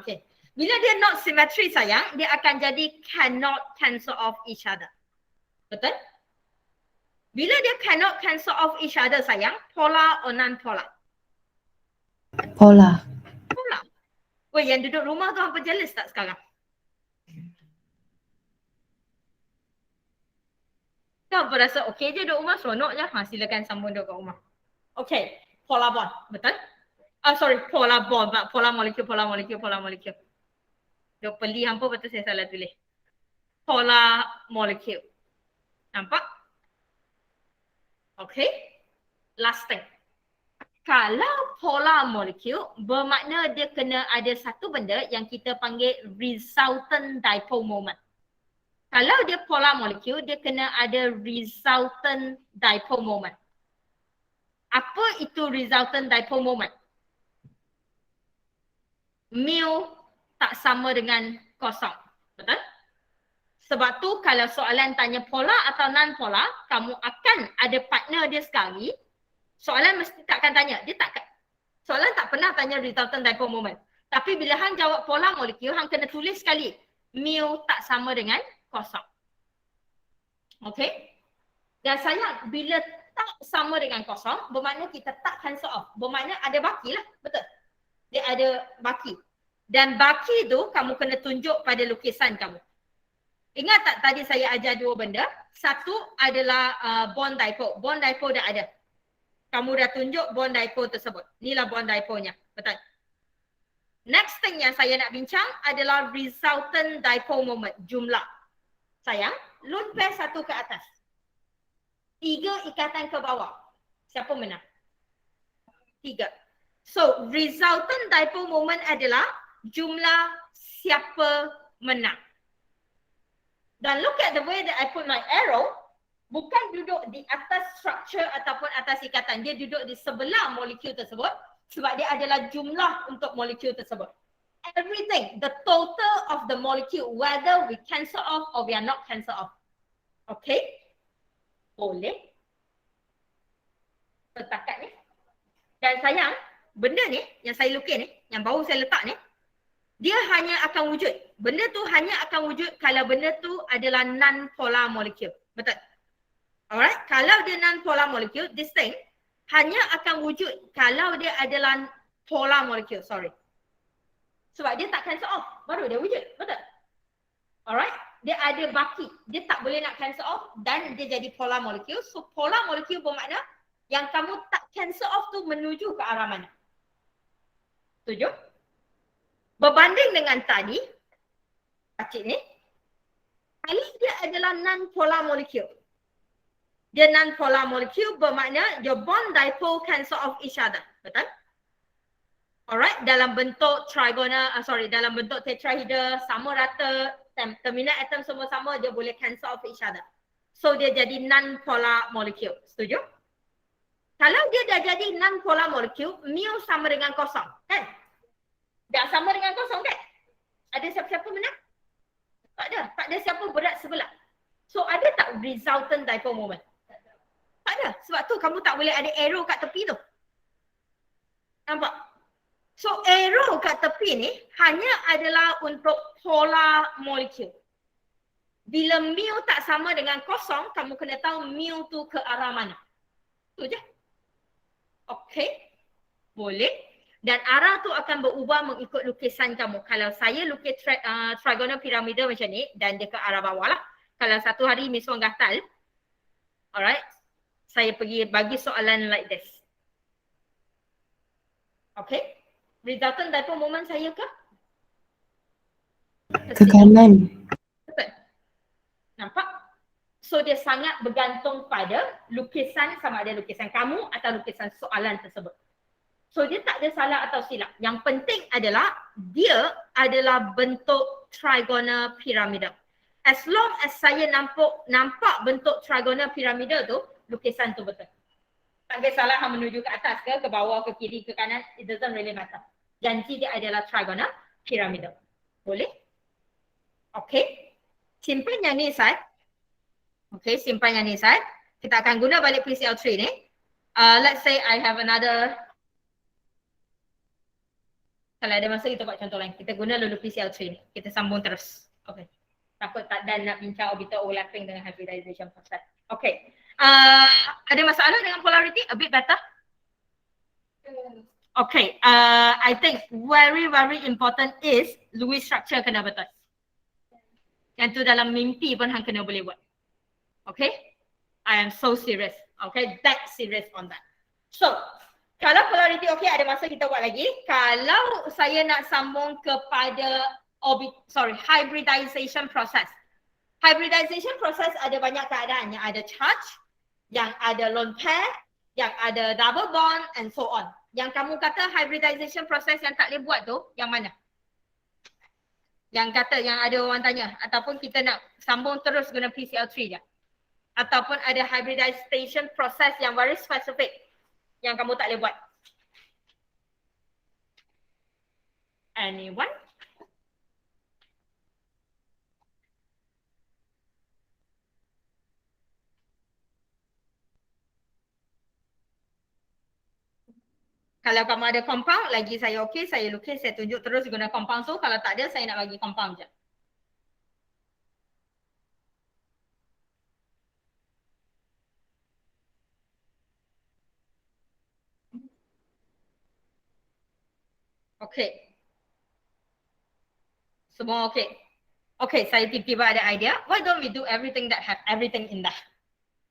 Okay. Bila dia not symmetry sayang, dia akan jadi cannot cancel off each other. Betul? Bila dia cannot cancel off each other sayang, polar or non-polar? Polar. Polar. Weh, yang duduk rumah tu hampa jealous tak sekarang? Kau hampa rasa okey je duduk rumah, seronok je. Silakan sambung duduk kat rumah. Okay, polar bond. Betul? Polar bond. Polar molecule. Duk peli hampa betul saya salah tulis. Polar molecule. Nampak? Okay. Last thing. Kalau polar molecule, bermakna dia kena ada satu benda yang kita panggil resultant dipole moment. Kalau dia polar molecule, dia kena ada resultant dipole moment. Apa itu resultant dipole moment? Mu tak sama dengan kosong. Betul? Sebab tu kalau soalan tanya polar atau non-polar, kamu akan ada partner dia sekali. Soalan mesti takkan tanya. Soalan tak pernah tanya resultant dipole moment. Tapi bila hang jawab polar molecule, hang kena tulis sekali. Mu tak sama dengan kosong. Okay? Dan sayang, bila tak sama dengan kosong, bermakna kita tak cancel off. Bermakna ada baki lah. Betul? Dia ada baki. Dan baki tu kamu kena tunjuk pada lukisan kamu. Ingat tak tadi saya ajar 2 benda? Satu adalah bond dipole. Bond dipole dah ada. Kamu dah tunjuk bond dipole tersebut. Inilah bond dipole-nya. Betul? Next thing yang saya nak bincang adalah resultant dipole moment. Jumlah. Sayang, lone pair 1 ke atas. 3 ikatan ke bawah. Siapa menang? 3. So, resultant dipole moment adalah jumlah siapa menang. Dan look at the way that I put my arrow, bukan duduk di atas structure ataupun atas ikatan. Dia duduk di sebelah molekul tersebut sebab dia adalah jumlah untuk molekul tersebut. Everything, the total of the molecule, whether we cancel off or we are not cancel off. Okay? Boleh? Setakat ni. Dan sayang, benda ni yang saya lukis ni, yang baru saya letak ni, dia hanya akan wujud. Benda tu hanya akan wujud kalau benda tu adalah non-polar molecule. Betul? Alright? Kalau dia non-polar molecule, this thing hanya akan wujud kalau dia adalah polar molecule. Sorry. Sebab dia tak cancel off. Baru dia wujud. Betul? Alright? Dia ada baki. Dia tak boleh nak cancel off dan dia jadi polar molecule. So polar molecule bermakna yang kamu tak cancel off tu menuju ke arah mana? Setuju? Berbanding dengan tadi, kacik ni, kali dia adalah non-polar molecule. Dia non-polar molecule bermakna your bond dipole cancel off each other. Betul? Alright, dalam bentuk dalam bentuk tetrahedral, sama rata, terminal atom semua sama, dia boleh cancel off each other. So dia jadi non-polar molecule. Setuju? Kalau dia dah jadi non-polar molecule, mu sama dengan kosong, kan? Tak sama dengan kosong kan? Ada siapa-siapa menang? Tak ada. Tak ada siapa berat sebelah. So ada tak resultant dipole moment? Tak ada. Sebab tu kamu tak boleh ada arrow kat tepi tu. Nampak? So arrow kat tepi ni hanya adalah untuk polar molecule. Bila mu tak sama dengan kosong, kamu kena tahu mu tu ke arah mana. Tu je. Okay. Boleh. Dan arah tu akan berubah mengikut lukisan kamu. Kalau saya lukis trigonal piramida macam ni dan dia ke arah bawah lah. Kalau satu hari Miss Wong gatal, alright, saya pergi bagi soalan like this. Okay. Resultant dipole moment saya ke? Ke kanan. Betul. Nampak? So dia sangat bergantung pada lukisan, sama ada lukisan kamu atau lukisan soalan tersebut. So dia tak ada salah atau silap. Yang penting adalah dia adalah bentuk trigonal piramida. As long as saya nampak bentuk trigonal piramida tu, lukisan tu betul. Tak kisahlah hang menuju ke atas ke bawah, ke kiri, ke kanan, it doesn't really matter. Janji dia adalah trigonal piramida. Boleh? Okay. Simpan yang ni, Sat. Okay, simpan yang ni, Sat. Kita akan guna balik PCL3 ni. Let's say I have another. Kalau ada masa kita buat contoh lain. Kita guna dulu PCL3 ni. Kita sambung terus. Okay. Takut tak dan nak bincang orbital overlapping dengan hybridization process. Okay. Ada masalah dengan polarity? A bit better? Okay. I think very important is Lewis structure kena betul. Yang tu dalam mimpi pun hang kena boleh buat. Okay. I am so serious. Okay. That serious on that. So, kalau polarity okey, ada masa kita buat lagi. Kalau saya nak sambung kepada hybridization process. Hybridization process ada banyak keadaan. Yang ada charge, yang ada lone pair, yang ada double bond and so on. Yang kamu kata hybridization process yang tak boleh buat tu, yang mana? Yang kata, yang ada orang tanya. Ataupun kita nak sambung terus guna PCL3 je. Ataupun ada hybridization process yang very specific yang kamu tak boleh buat. Anyone? Kalau kamu ada compound, lagi saya okey, saya lukis, saya tunjuk terus guna compound tu. Kalau tak ada, saya nak bagi compound je. Okey. Semua okey. Okey, saya tiba-tiba ada idea. Why don't we do everything that have everything in that?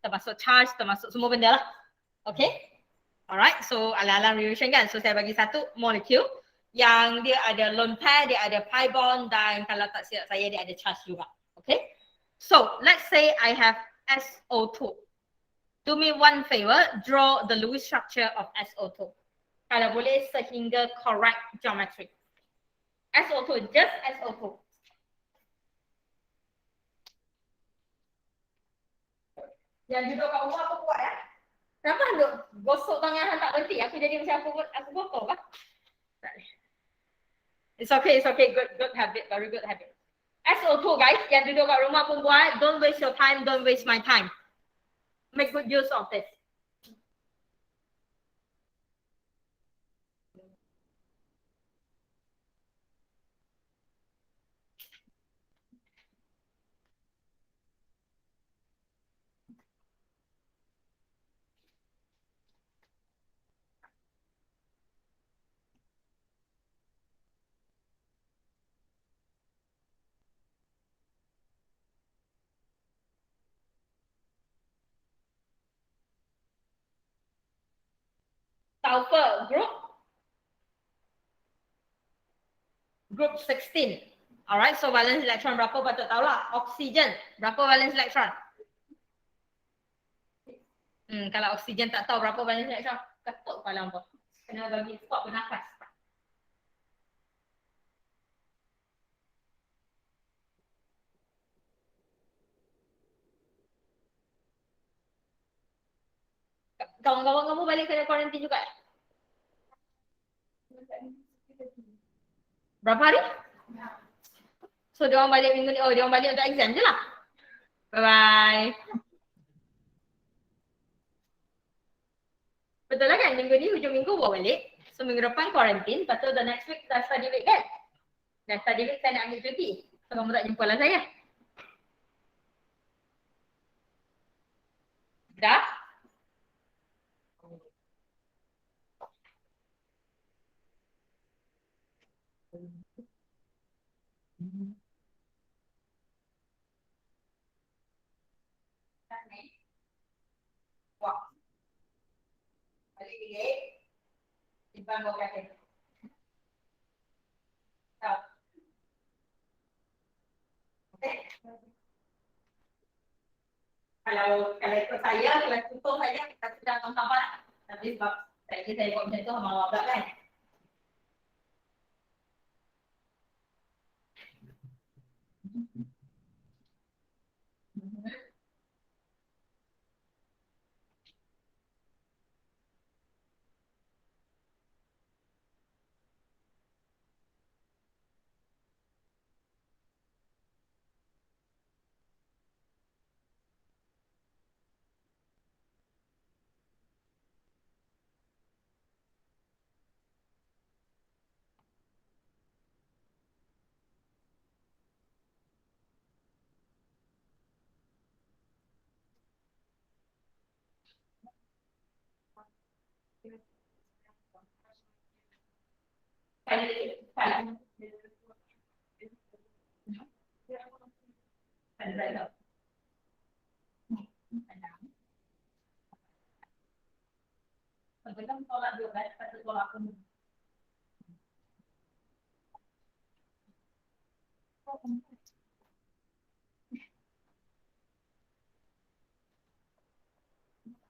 Termasuk charge, termasuk semua benda lah. Okey? Alright, so ala-ala revision kan. So saya bagi satu molecule yang dia ada lone pair, dia ada pi bond dan kalau tak silap saya dia ada charge juga. Okay? So let's say I have SO2. Do me one favor, draw the Lewis structure of SO2. Kalau boleh sehingga correct geometry. SO2, just SO2. Yang duduk kat rumah apa buat ya? Kenapa duduk gosok tangan tak berhenti? Aku jadi macam aku gosok kah? It's okay, good habit, very good habit. SO2 guys, yang duduk kat rumah pun buat, don't waste your time, don't waste my time. Make good use of this. Sulfur group 16. Alright, so valence electron berapa patut tahu lah. Oksigen, berapa valence electron? Kalau oksigen tak tahu berapa valence electron, ketuk kepala apa. Kena bagi stop bernafas. Kawan-kawan kamu balik kena quarantine juga? Berapa hari? So dia orang balik minggu ni, dia orang balik untuk exam je lah. Bye-bye. Betul lah kan? Minggu ni hujung minggu bawa balik. So minggu depan quarantine. Lepas tu the next week dah study week kan? Dan study week saya nak ambil cuti. So kamu tak jumpa lah saya. Dah? Wah. Balik bilik. Simpan bawah katil. Tahu. Okay. Kalau ikut saya, kalau tutup saya, kita sudah sampai. Tapi sebab saya buat macam tu, malah abad kan.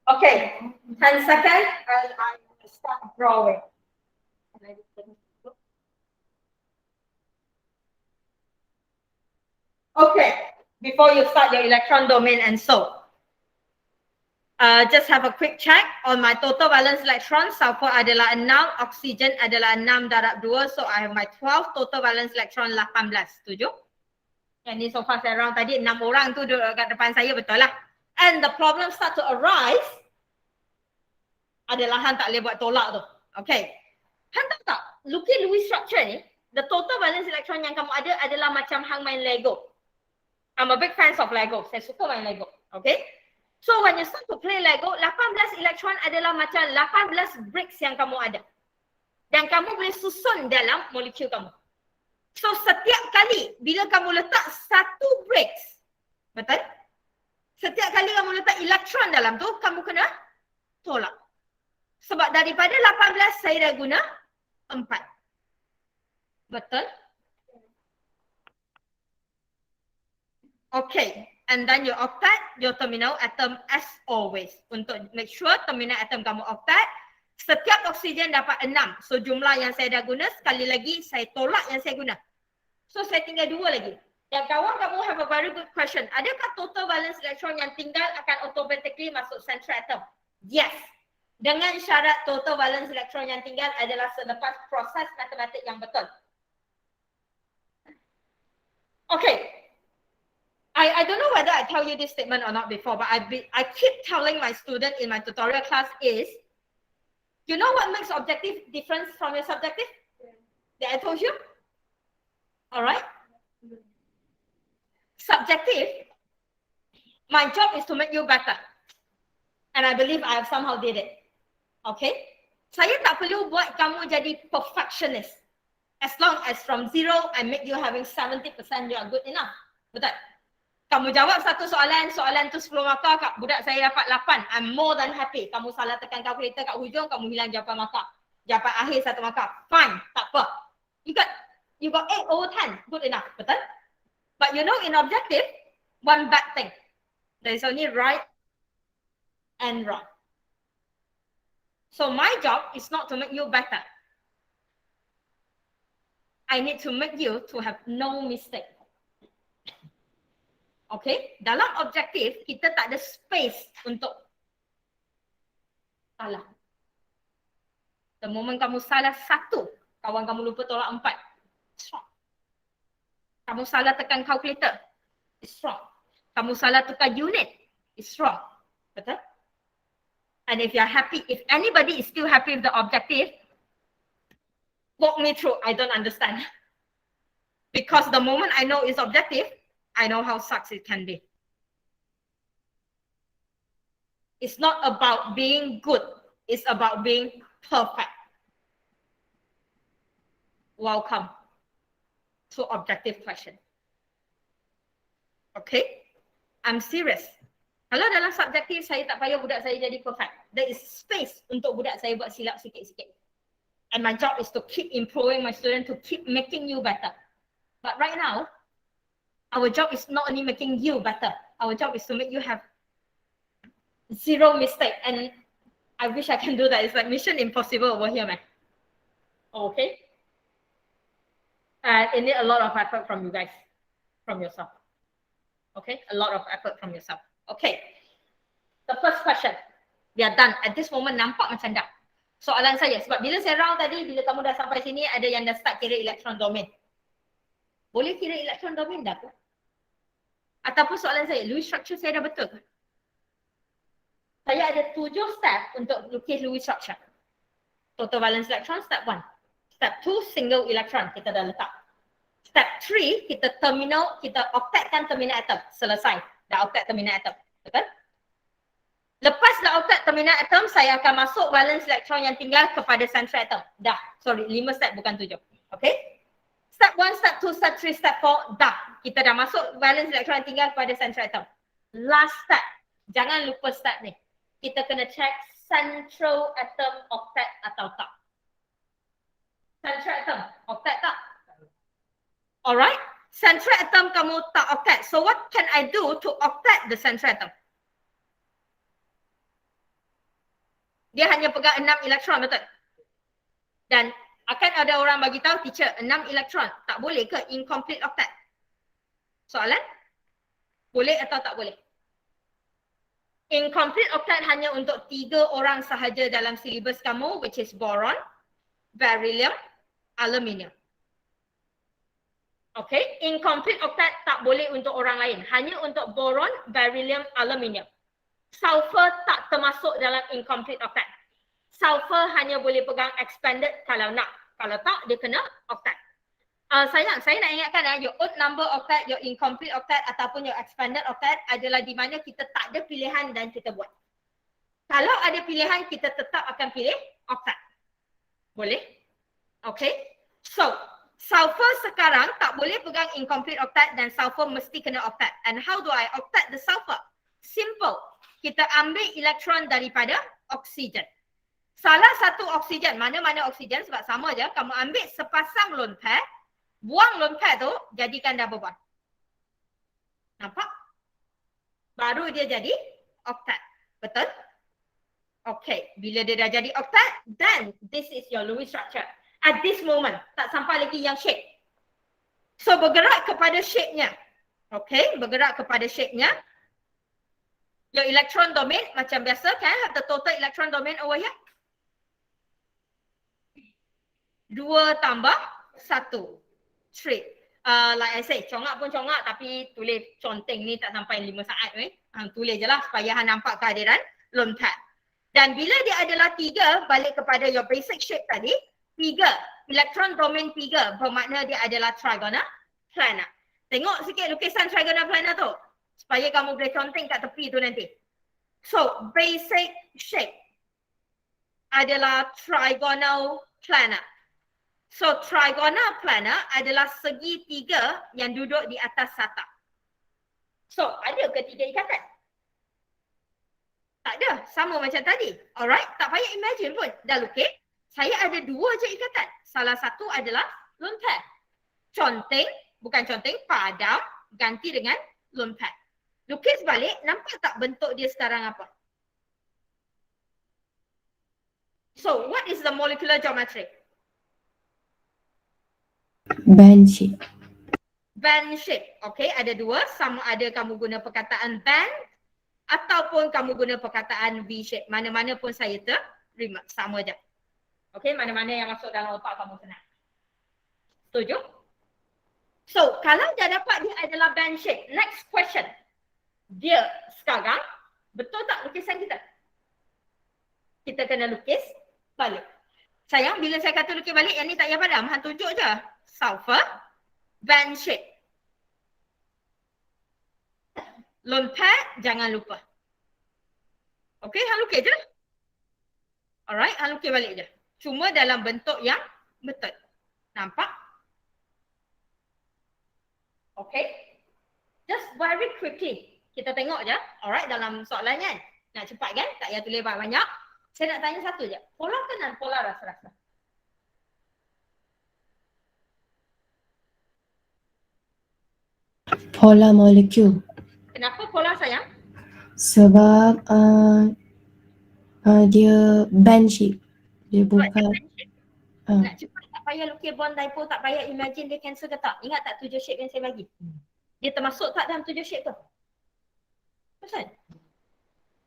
Okay, 10 seconds and I start drawing. Okay, before you start your electron domain and so, just have a quick check on my total valence electron. Sulfur adalah 6, oksigen adalah 6 darab 2. So I have my 12 total valence electron 18. Setuju? Yang ni so far saya round tadi 6 orang tu duduk kat depan saya, betul lah. And the problem start to arise adalah Han tak boleh buat tolak tu. Okay. Han tahu tak? Lukis structure ni, the total valence electron yang kamu ada adalah macam hang main Lego. I'm a big fan of Lego. Saya suka main Lego. Okay. So when you start to play Lego, 18 elektron adalah macam 18 bricks yang kamu ada. Dan kamu boleh susun dalam molekul kamu. So setiap kali bila kamu letak satu bricks, betul? Setiap kali kamu letak elektron dalam tu, kamu kena tolak. Sebab daripada 18 saya dah guna 4. Betul? Okay. And then your octet, your terminal atom as always. Untuk make sure terminal atom kamu octet, setiap oksigen dapat 6. So jumlah yang saya dah guna, sekali lagi saya tolak yang saya guna. So saya tinggal 2 lagi. Dan kawan kamu have a very good question. Adakah total valence electron yang tinggal akan automatically masuk central atom? Yes. Dengan syarat total valence electron yang tinggal adalah selepas proses matematik yang betul. Okay. I don't know whether I tell you this statement or not before, but I keep telling my student in my tutorial class is, you know what makes objective different from your subjective? That I told you? Alright? Subjective, my job is to make you better. And I believe I have somehow did it. Okay? Saya tak perlu buat kamu jadi perfectionist. As long as from 0, I make you having 70%, you are good enough. Betul? Kamu jawab satu soalan tu 10 markah, budak saya dapat 8. I'm more than happy. Kamu salah tekan kalkulator kat hujung, kamu hilang jawapan markah. Jawapan akhir 1 markah. Fine, tak apa. You got 8 over 10. Good enough. Betul? But you know in objective, one bad thing. There is only right and wrong. So my job is not to make you better. I need to make you to have no mistake. Okay, dalam objektif kita tak ada space untuk salah. The moment kamu salah 1, kawan kamu lupa tolak 4. It's wrong. Kamu salah tekan calculator. It's wrong. Kamu salah tekan unit. It's wrong. Betul? And if you're happy, if anybody is still happy with the objective, walk me through. I don't understand. Because the moment I know it's objective, I know how sucks it can be. It's not about being good. It's about being perfect. Welcome to objective question. Okay? I'm serious. Kalau dalam subjektif saya tak payah budak saya jadi perfect. There is space untuk budak saya buat silap sikit-sikit. And my job is to keep improving my student, to keep making you better. But right now, our job is not only making you better. Our job is to make you have zero mistake. And I wish I can do that. It's like mission impossible over here, man. Okay? And it needs a lot of effort from you guys, from yourself. Okay? A lot of effort from yourself. Okay. The first question. We are done. At this moment, nampak macam dah. Soalan saya, sebab bila saya round tadi, bila kamu dah sampai sini, ada yang dah start kira elektron domain. Boleh kira elektron domain dah ke? Ataupun soalan saya, Lewis structure saya dah betul ke? Saya ada 7 step untuk lukis Lewis structure. Total valence electron, step 1. Step 2, single electron, kita dah letak. Step 3, kita octetkan terminal atom. Selesai. Dah octet terminal atom. Betul? Lepas dah octet terminal atom, saya akan masuk valence electron yang tinggal kepada central atom. Dah. Sorry, 5 step bukan 7. Okay? Step 1, step 2, step 3, step 4, dah. Kita dah masuk valence electron yang tinggal kepada central atom. Last step. Jangan lupa step ni. Kita kena check central atom octet atau tak. Central atom octet tak? Alright? Central atom kamu tak octet. So what can I do to octet the central atom? Dia hanya pegang 6 elektron, betul? Dan akan ada orang bagi tahu, teacher, 6 elektron. Tak boleh ke incomplete octet? Soalan? Boleh atau tak boleh? Incomplete octet hanya untuk 3 orang sahaja dalam silibus kamu, which is boron, beryllium, aluminium. Okay, incomplete octet tak boleh untuk orang lain. Hanya untuk boron, beryllium, aluminium. Sulfur tak termasuk dalam incomplete octet. Sulfur hanya boleh pegang expanded kalau nak. Kalau tak, dia kena octet. Sayang, saya nak ingatkan your odd number octet, your incomplete octet ataupun your expanded octet adalah di mana kita tak ada pilihan dan kita buat. Kalau ada pilihan, kita tetap akan pilih octet. Boleh? Okay. So, sulfur sekarang tak boleh pegang incomplete octet dan sulfur mesti kena octet. And how do I octet the sulfur? Simple. Kita ambil elektron daripada oksigen. Salah satu oksigen, mana-mana oksigen sebab sama je, kamu ambil sepasang lone pair, buang lone pair tu, jadikan double bond. Nampak? Baru dia jadi octet. Betul? Okay, bila dia dah jadi octet, then this is your Lewis structure. At this moment, tak sampai lagi yang shape. So bergerak kepada shape-nya. Okay, bergerak kepada shape-nya. Your electron domain macam biasa, can I have the total electron domain over here? 2 tambah 1. 3. Like I say, congak pun congak tapi tulis conteng ni tak sampai 5 saat. Tulis je lah supaya Han nampak kehadiran lone pair. Dan bila dia adalah 3, balik kepada your basic shape tadi, 3. Electron domain 3 bermakna dia adalah trigonal planar. Tengok sikit lukisan trigonal planar tu. Supaya kamu boleh conteng kat tepi tu nanti. So, basic shape adalah trigonal planar. So, trigonal planar adalah segi 3 yang duduk di atas satap. So, ada ke 3 ikatan? Tak ada. Sama macam tadi. Alright? Tak payah imagine pun. Dah lukis. Saya ada 2 je ikatan. Salah satu adalah lone pair. Conteng, bukan conteng, padam, ganti dengan lone pair. Lukis balik, nampak tak bentuk dia sekarang apa? So, what is the molecular geometry? Band shape. Band shape. Okay, ada 2. Sama ada kamu guna perkataan band ataupun kamu guna perkataan V shape. Mana-mana pun saya terima. Sama je. Okay, mana-mana yang masuk dalam otak kamu senang. Setuju? So, kalau dah dapat dia adalah band shape. Next question. Dia sekarang, betul tak lukisan kita? Kita kena lukis balik. Sayang, bila saya kata lukis balik, yang ni tak payah padam. Han tunjuk je. Sulfur, band shape. Lone pair, jangan lupa. Okay, Han lukis je. Alright, Han lukis balik je. Cuma dalam bentuk yang betul. Nampak? Okay. Just very quickly. Kita tengok je. Alright, dalam soalan kan. Nak cepat kan? Tak payah tulis banyak-banyak. Saya nak tanya satu je. Polar ke non-polar rasa-rasa? Polar molecule. Kenapa polar sayang? Sebab dia band shape. Dia bukan. Nak cepat tak payah lukis bond dipole, tak payah imagine dia cancel ke tak. Ingat tak 7 shape yang saya bagi? Dia termasuk tak dalam 7 shape tu? Betul?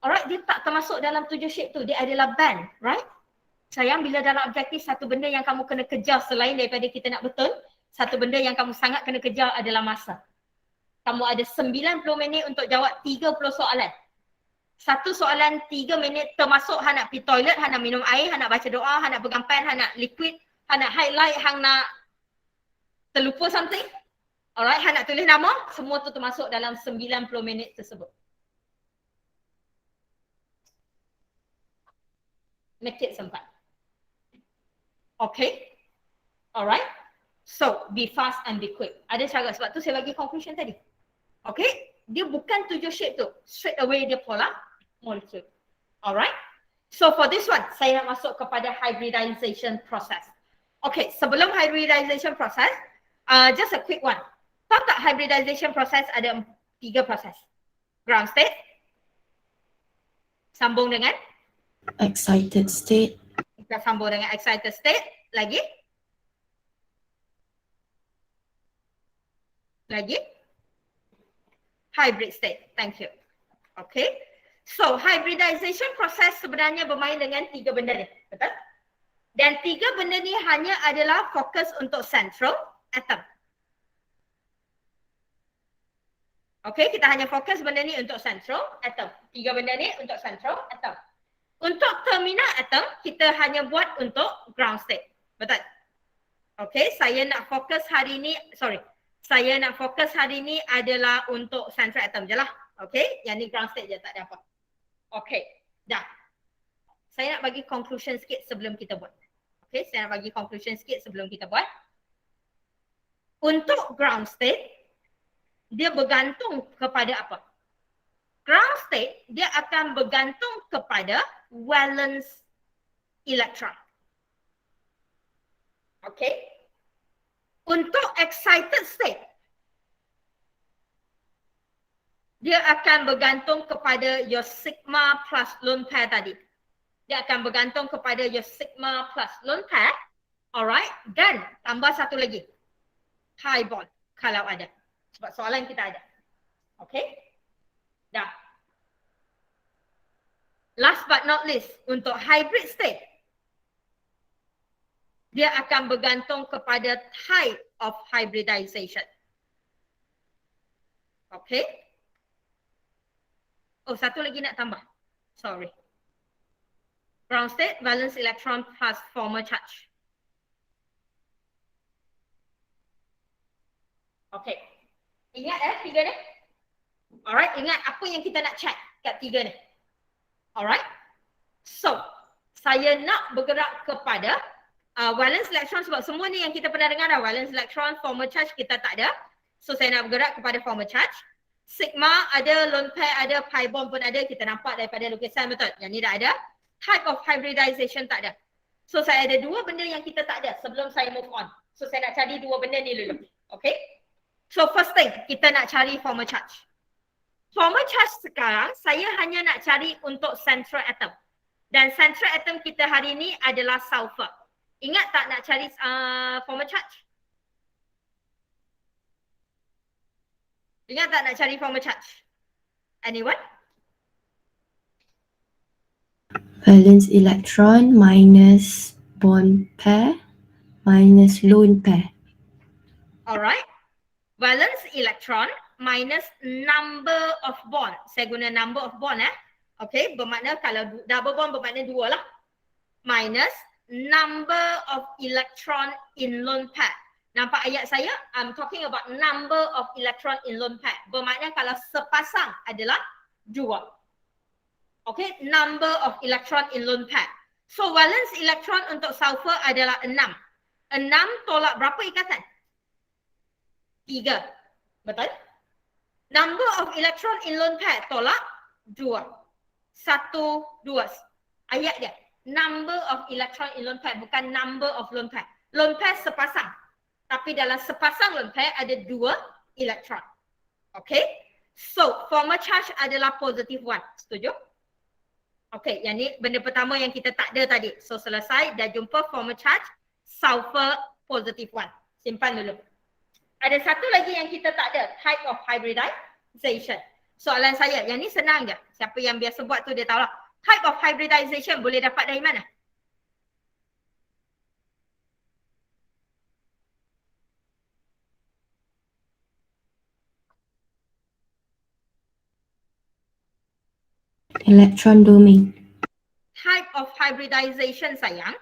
Alright, dia tak termasuk dalam 7 shape tu. Dia adalah band, right? Sayang, bila dalam objektif satu benda yang kamu kena kejar selain daripada kita nak betul, satu benda yang kamu sangat kena kejar adalah masa. Kamu ada 90 minit untuk jawab 30 soalan. Satu soalan 3 minit termasuk Han nak pergi toilet, Han nak minum air, Han nak baca doa, Han nak pegang pen, Han nak liquid, Han nak highlight, Han nak terlupa something. Alright, Han nak tulis nama, semua tu termasuk dalam 90 minit tersebut. Make it sempat. Okay. Alright. So, be fast and be quick. Ada syarat, sebab tu saya bagi conclusion tadi. Okay. Dia bukan 7 shape tu. Straight away dia polar molecule. Alright. So for this one, saya nak masuk kepada hybridization process. Okay, sebelum hybridization process, just a quick one. Tahu tak hybridization process ada 3 proses? Ground state, sambung dengan Excited state. kita sambung dengan excited state, lagi hybrid state. Thank you. Okay. So, hybridization process sebenarnya bermain dengan 3 benda ni. Betul? Dan 3 benda ni hanya adalah fokus untuk central atom. Okay, kita hanya fokus benda ni untuk central atom. 3 benda ni untuk central atom. Untuk terminal atom, kita hanya buat untuk ground state. Betul? Okay, saya nak fokus hari ni, saya nak fokus hari ni adalah untuk central atom je lah. Okay, yang ni ground state je, tak ada apa. Okay, dah. Saya nak bagi conclusion sikit sebelum kita buat. Okay, saya nak bagi conclusion sikit sebelum kita buat. Untuk ground state, dia bergantung kepada apa? Ground state, dia akan bergantung kepada valence electron. Okay. Untuk excited state, dia akan bergantung kepada your sigma plus lone pair tadi. Dia akan bergantung kepada your sigma plus lone pair. Alright. Dan tambah satu lagi. High bond kalau ada. Sebab soalan kita ada. Okay. Dah. Last but not least, untuk hybrid state, dia akan bergantung kepada type of hybridization. Okay. Oh, satu lagi nak tambah. Sorry. Ground state, valence electron plus former charge. Okay. Ingat 3 ni? Alright, ingat apa yang kita nak check kat 3 ni. Alright. So, saya nak bergerak kepada valence electron sebab semua ni yang kita pernah dengar dah. Valence electron, former charge kita tak ada. So, saya nak bergerak kepada former charge. Sigma ada, lone pair ada, pi bond pun ada. Kita nampak daripada lukisan, betul. Yang ni dah ada. Type of hybridization tak ada. So, saya ada 2 benda yang kita tak ada sebelum saya move on. So, saya nak cari 2 benda ni dulu. Okay. So, first thing, kita nak cari former charge. Former charge sekarang, saya hanya nak cari untuk central atom. Dan central atom kita hari ni adalah sulfur. Ingat tak nak cari former charge? Ingat tak nak cari former charge? Anyone? Valence electron minus bond pair minus lone pair. Alright. Valence electron minus number of bond. Saya guna number of bond Okay, bermakna kalau double bond bermakna 2 lah. Minus number of electron in lone pair. Nampak ayat saya? I'm talking about number of electron in lone pair. Bermakna kalau sepasang adalah 2. Okay, number of electron in lone pair. So valence electron untuk sulfur adalah 6. 6 tolak berapa ikatan? 3. Betul? Number of electron in lone pair tolak 2. 1, 2. Ayat dia. Number of electron in lone pair, bukan number of lone pair. Lone pair sepasang. Tapi dalam sepasang lone pair ada 2 elektron. Okay? So, formal charge adalah positive 1. Setuju? Okay, yang ni benda pertama yang kita tak ada tadi. So, selesai. Dah jumpa formal charge. Sulfur positive 1. Simpan dulu. Ada satu lagi yang kita tak ada. Type of hybridization. Soalan saya. Yang ni senang je. Siapa yang biasa buat tu dia tahulah. Type of hybridization boleh dapat dari mana? Electron domain. Type of hybridization sayang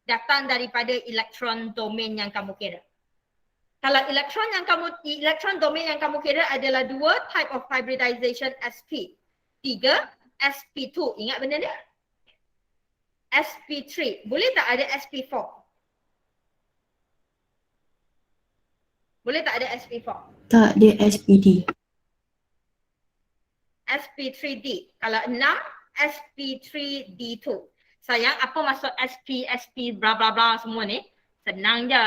datang daripada elektron domain yang kamu kira. Kalau elektron domain yang kamu kira adalah 2 type of hybridization sp. 3 sp2. Ingat benda ni? sp3. Boleh tak ada sp4? Boleh tak ada sp4? Tak, dia SPD. sp3d. Kalau 6 sp3d2. Sayang, apa maksud sp bla bla bla semua ni? Senang je.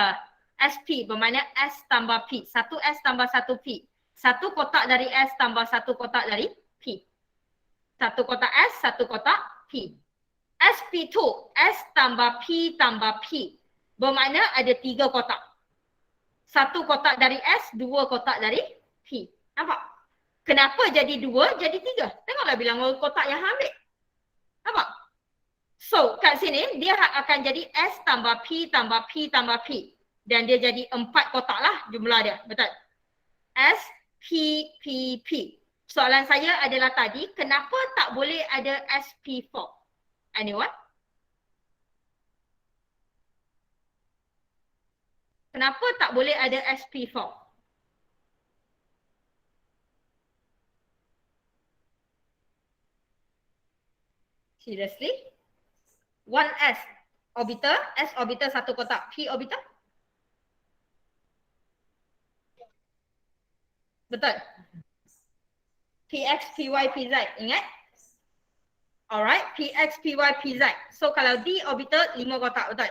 SP bermakna S tambah P. 1S tambah 1P. 1 kotak dari S tambah 1 kotak dari P. 1 kotak S, 1 kotak P. SP2, S tambah P tambah P. Bermakna ada 3 kotak. 1 kotak dari S, 2 kotak dari P. Nampak? Kenapa jadi 2, jadi 3? Tengoklah bilang kotak yang ambil. Nampak? So, kat sini dia akan jadi S tambah P tambah P tambah P. Dan dia jadi 4 kotak lah jumlah dia. Betul? S, P, P, P. Soalan saya adalah tadi, kenapa tak boleh ada SP4? Anyone? Kenapa tak boleh ada SP4? Seriously? 1S orbital, S orbital 1 kotak, P orbital? Betul. PX, PY, PZ. Ingat? Alright. PX, PY, PZ. So kalau D orbital 5 kotak. Betul.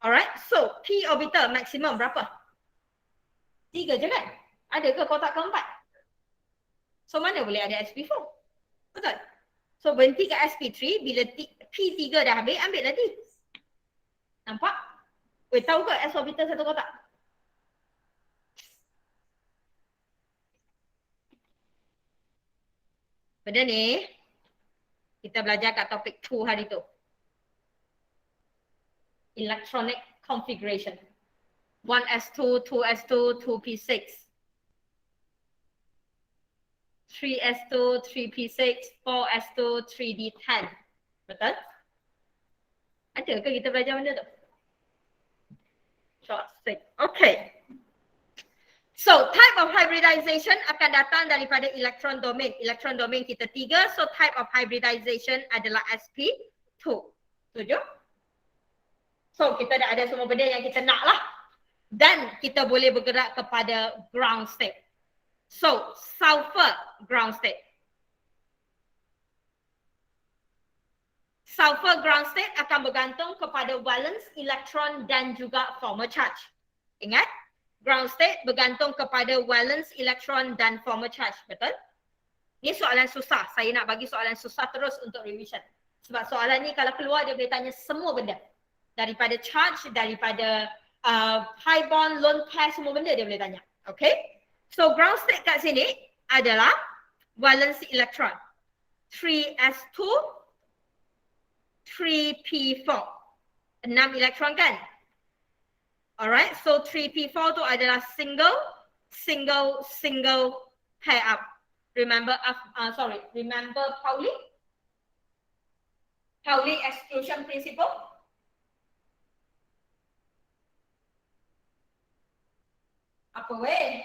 Alright. So P orbital maksimum berapa? 3 je kan? Ada ke kotak keempat? So mana boleh ada SP4? Betul. So berhenti kat SP3. Bila P3 dah habis, ambil lah D. Nampak? Tahu ke S orbital 1 kotak? Benda ni, kita belajar kat topik 2 hari tu. Electronic configuration. 1s2, 2s2, 2p6. 3s2, 3p6, 4s2, 3d10. Betul? Ada ke kita belajar benda tu? Short stick. Okay. So, type of hybridization akan datang daripada electron domain. Electron domain kita 3, so type of hybridization adalah sp2. Setuju? So, kita dah ada semua benda yang kita nak lah. Dan kita boleh bergerak kepada ground state. So, sulfur ground state. Sulfur ground state akan bergantung kepada valence electron dan juga formal charge. Ingat? Ground state bergantung kepada valence electron dan formal charge. Betul? Ini soalan susah. Saya nak bagi soalan susah terus untuk revision. Sebab soalan ni kalau keluar dia boleh tanya semua benda. Daripada charge, daripada high bond, lone pair, semua benda dia boleh tanya. Okay? So ground state kat sini adalah valence electron. 3s2, 3p4. 6 elektron kan? Alright, so 3p4 tu adalah single single pair up. Remember Pauli? Pauli exclusion principle? Apa weh?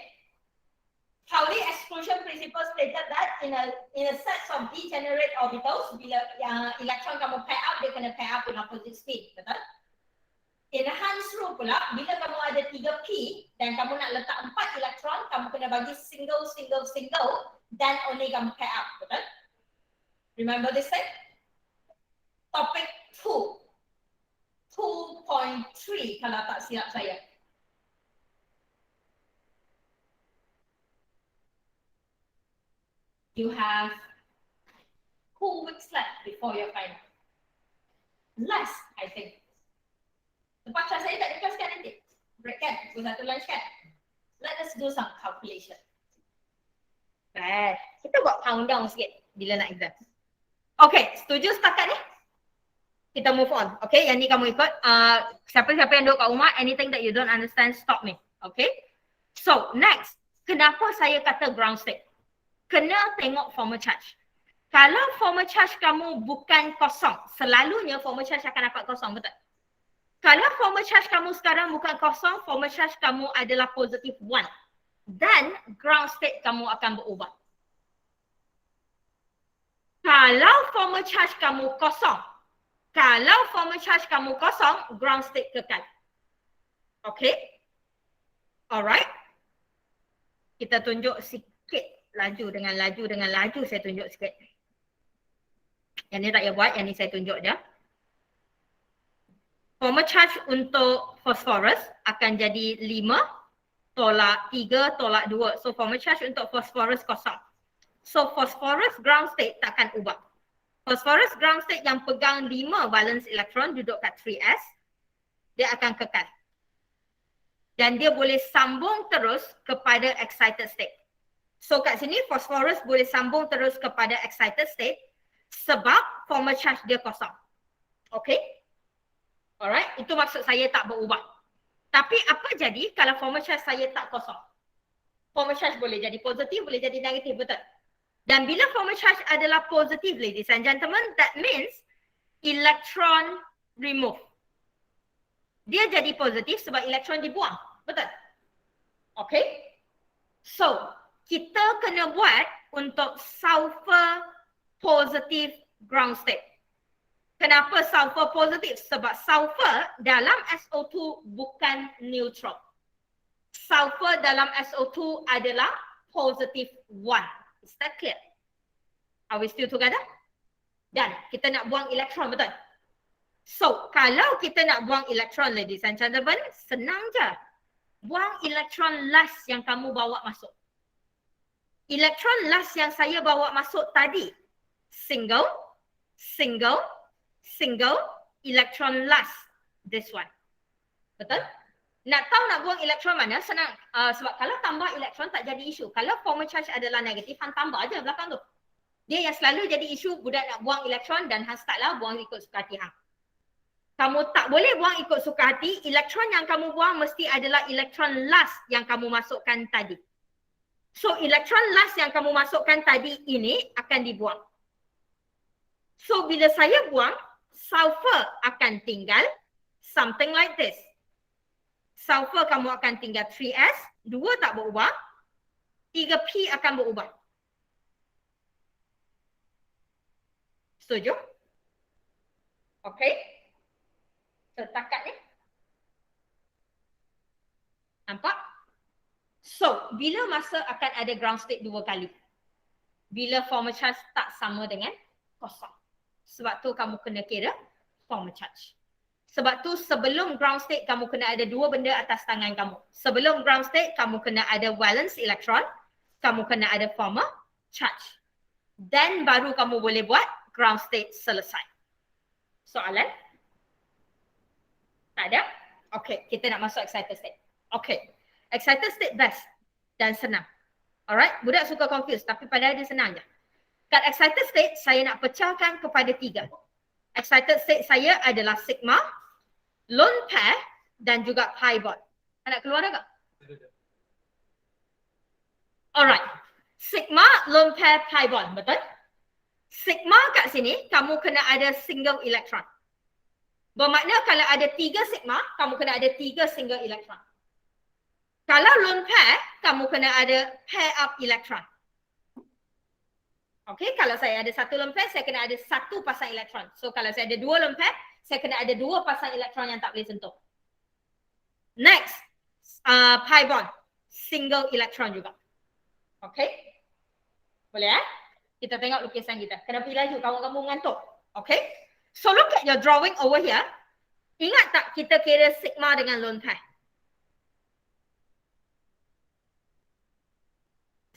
Pauli exclusion principle stated that in a set of degenerate orbitals, bila elektron kamu pair up, dia kena pair up in opposite spin, betul? In Hans rule pula, bila kamu ada 3p dan kamu nak letak 4 elektron, kamu kena bagi single, then only kamu pair up, betul? Remember this thing? Topic 2.3 kalau tak silap saya. You have 2 weeks left before your final. Less, I think. Terpaksa saya tak ada kelas kan nanti. Break kan? Pukul 1 lunch kan? Let us do some calculation. Kita buat countdown sikit bila nak exam. Okay, setuju setakat ni? Kita move on. Okay, yang ni kamu ikut. Siapa-siapa yang duduk kat rumah, anything that you don't understand, stop me. Okay? So, next. Kenapa saya kata ground state? Kena tengok formal charge. Kalau formal charge kamu bukan kosong, selalunya formal charge akan dapat kosong, betul? Kalau formal charge kamu sekarang bukan kosong, formal charge kamu adalah positive 1. Dan ground state kamu akan berubah. Kalau formal charge kamu kosong, ground state kekal. Okay? Alright? Kita tunjuk sikit laju dengan laju saya tunjuk sikit. Yang ni tak payah buat, yang ni saya tunjuk je. Formal charge untuk phosphorus akan jadi 5 tolak 3 tolak 2. So formal charge untuk phosphorus kosong. So phosphorus ground state takkan ubah. Phosphorus ground state yang pegang 5 valence elektron duduk kat 3s, dia akan kekal. Dan dia boleh sambung terus kepada excited state. So kat sini phosphorus boleh sambung terus kepada excited state sebab formal charge dia kosong. Okay? Alright, itu maksud saya tak berubah. Tapi apa jadi kalau formal charge saya tak kosong? Formal charge boleh jadi positif, boleh jadi negatif, betul? Dan bila formal charge adalah positif, ladies and gentlemen, that means electron remove. Dia jadi positif sebab elektron dibuang, betul? Okay? So, kita kena buat untuk sulfur positive ground state. Kenapa sulfur positif? Sebab sulfur dalam SO2 bukan neutral. Sulfur dalam SO2 adalah positive 1. Is that clear? Are we still together? Dan kita nak buang elektron, betul? So, kalau kita nak buang elektron, ladies and gentlemen, senang je. Buang elektron last yang kamu bawa masuk. Elektron last yang saya bawa masuk tadi, single, electron last, this one. Betul? Nak tahu nak buang elektron mana? Senang. Sebab kalau tambah elektron tak jadi isu. Kalau formal charge adalah negatif, hang tambah aja belakang tu. Dia yang selalu jadi isu, budak nak buang elektron dan hang startlah buang ikut suka hati hang. Kamu tak boleh buang ikut suka hati, elektron yang kamu buang mesti adalah elektron last yang kamu masukkan tadi. So elektron last yang kamu masukkan tadi ini akan dibuang. So bila saya buang, sulfur akan tinggal something like this. Sulfur kamu akan tinggal 3s, 2 tak berubah, 3p akan berubah. Setuju? Okay? Setakat ni. Nampak? So, bila masa akan ada ground state 2 kali? Bila formal charge tak sama dengan kosong. Sebab tu kamu kena kira formal charge. Sebab tu sebelum ground state kamu kena ada 2 benda atas tangan kamu. Sebelum ground state kamu kena ada valence elektron, kamu kena ada formal charge. Then baru kamu boleh buat ground state selesai. Soalan? Tak ada? Okay, kita nak masuk excited state. Okay, excited state best dan senang. Alright, budak suka confuse tapi padahal dia senang je. Kat excited state, saya nak pecahkan kepada 3. Excited state saya adalah sigma, lone pair dan juga pi bond. Nak keluar tak? Alright. Sigma lone pair pi bond, betul? Sigma kat sini kamu kena ada single electron. Bermakna kalau ada 3 sigma, kamu kena ada 3 single electron. Kalau lone pair, kamu kena ada pair up electron. Okay, kalau saya ada 1 lone pair, saya kena ada 1 pasang elektron. So kalau saya ada 2 lone pair, saya kena ada 2 pasang elektron yang tak boleh sentuh. Next, pi bond, single electron juga. Okay, boleh Kita tengok lukisan kita. Kena pergi laju, kawan-kawan mengantuk. Okay, so look at your drawing over here. Ingat tak kita kira sigma dengan lone pair?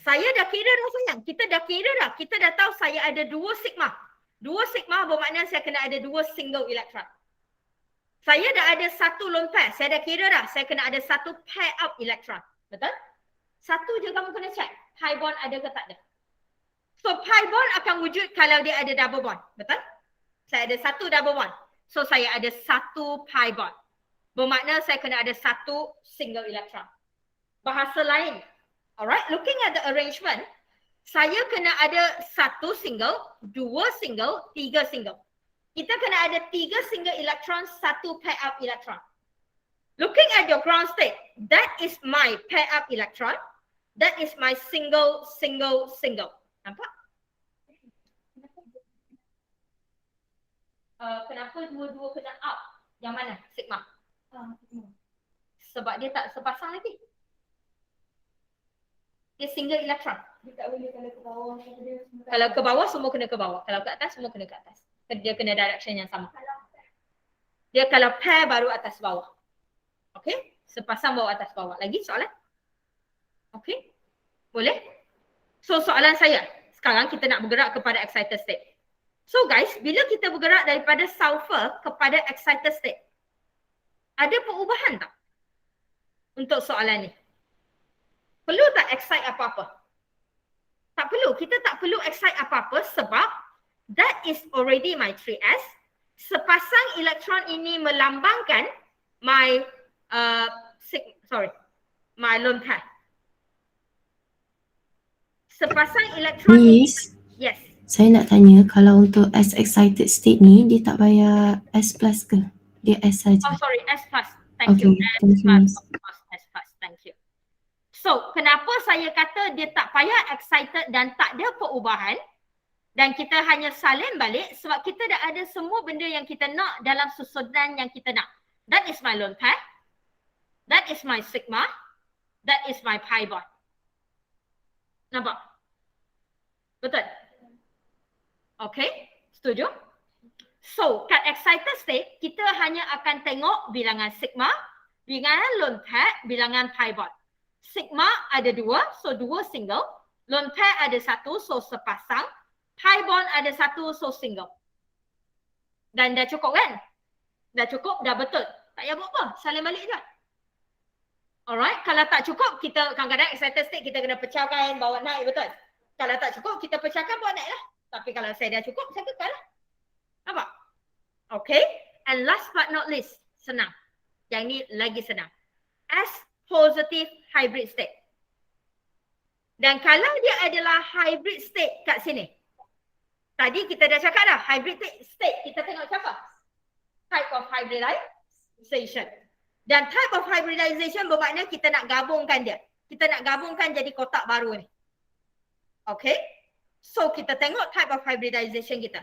Saya dah kira dah sayang. Kita dah kira dah. Kita dah tahu saya ada 2 sigma. 2 sigma bermakna saya kena ada 2 single electron. Saya dah ada 1 lone pair. Saya dah kira dah. Saya kena ada 1 pair up electron. Betul? 1 je kamu kena check. Pi bond ada ke tak ada. So pi bond akan wujud kalau dia ada double bond. Betul? Saya ada 1 double bond. So saya ada 1 pi bond. Bermakna saya kena ada 1 single electron. Bahasa lain. Alright, looking at the arrangement, saya kena ada 1 single, 2 single, 3 single. Kita kena ada 3 single electron, 1 pair up electron. Looking at your ground state, that is my pair up electron. That is my single, single, single. Nampak? Kenapa dua-dua kena up? Yang mana? Sigma. Sebab dia tak sepasang lagi. Dia single electron. Dia tak boleh kalau ke bawah. Kalau ke bawah semua kena ke bawah. Kalau ke atas semua kena ke atas. Dia kena direction yang sama. Dia kalau pair baru atas bawah. Okay? Sepasang bawah atas bawah. Lagi soalan? Okay? Boleh? So soalan saya. Sekarang kita nak bergerak kepada excited state. So guys, bila kita bergerak daripada sulfur kepada excited state, ada perubahan tak? Untuk soalan ni. Perlu tak excite apa-apa? Tak perlu. Kita tak perlu excite apa-apa sebab that is already my 3s. Sepasang elektron ini melambangkan my my lone pair. Sepasang elektron ini, Miss, yes. saya nak tanya kalau untuk S excited state ni dia tak payah S plus ke? Dia S saja. Oh sorry, S plus. Thank Okay, you. thank you, Miss. S plus. Thank you. So, kenapa saya kata dia tak payah excited dan tak ada perubahan dan kita hanya salin balik sebab kita dah ada semua benda yang kita nak dalam susunan yang kita nak. That is my lone pair. That is my sigma. That is my pi bond. Nampak? Betul? Okay, setuju? So, kat excited state, kita hanya akan tengok bilangan sigma, bilangan lone pair, bilangan pi bond. Sigma ada 2, so 2 single. Lone pair ada 1, so sepasang. Pi bond ada 1, so single. Dan dah cukup kan? Dah cukup, dah betul. Tak payah buat apa, salin balik je. Alright, kalau tak cukup, kita kadang-kadang excited state kita kena pecahkan, bawa naik, betul? Kalau tak cukup, kita pecahkan, bawa naik lah. Tapi kalau saya dah cukup, saya kekal lah. Nampak? Okay, and last but not least, senang. Yang ni lagi senang. S positive hybrid state. Dan kalau dia adalah hybrid state kat sini. Tadi kita dah cakap dah, hybrid state kita tengok siapa? Type of hybridization. Dan type of hybridization bermakna kita nak gabungkan dia. Kita nak gabungkan jadi kotak baru ni. Okay? So kita tengok type of hybridization kita.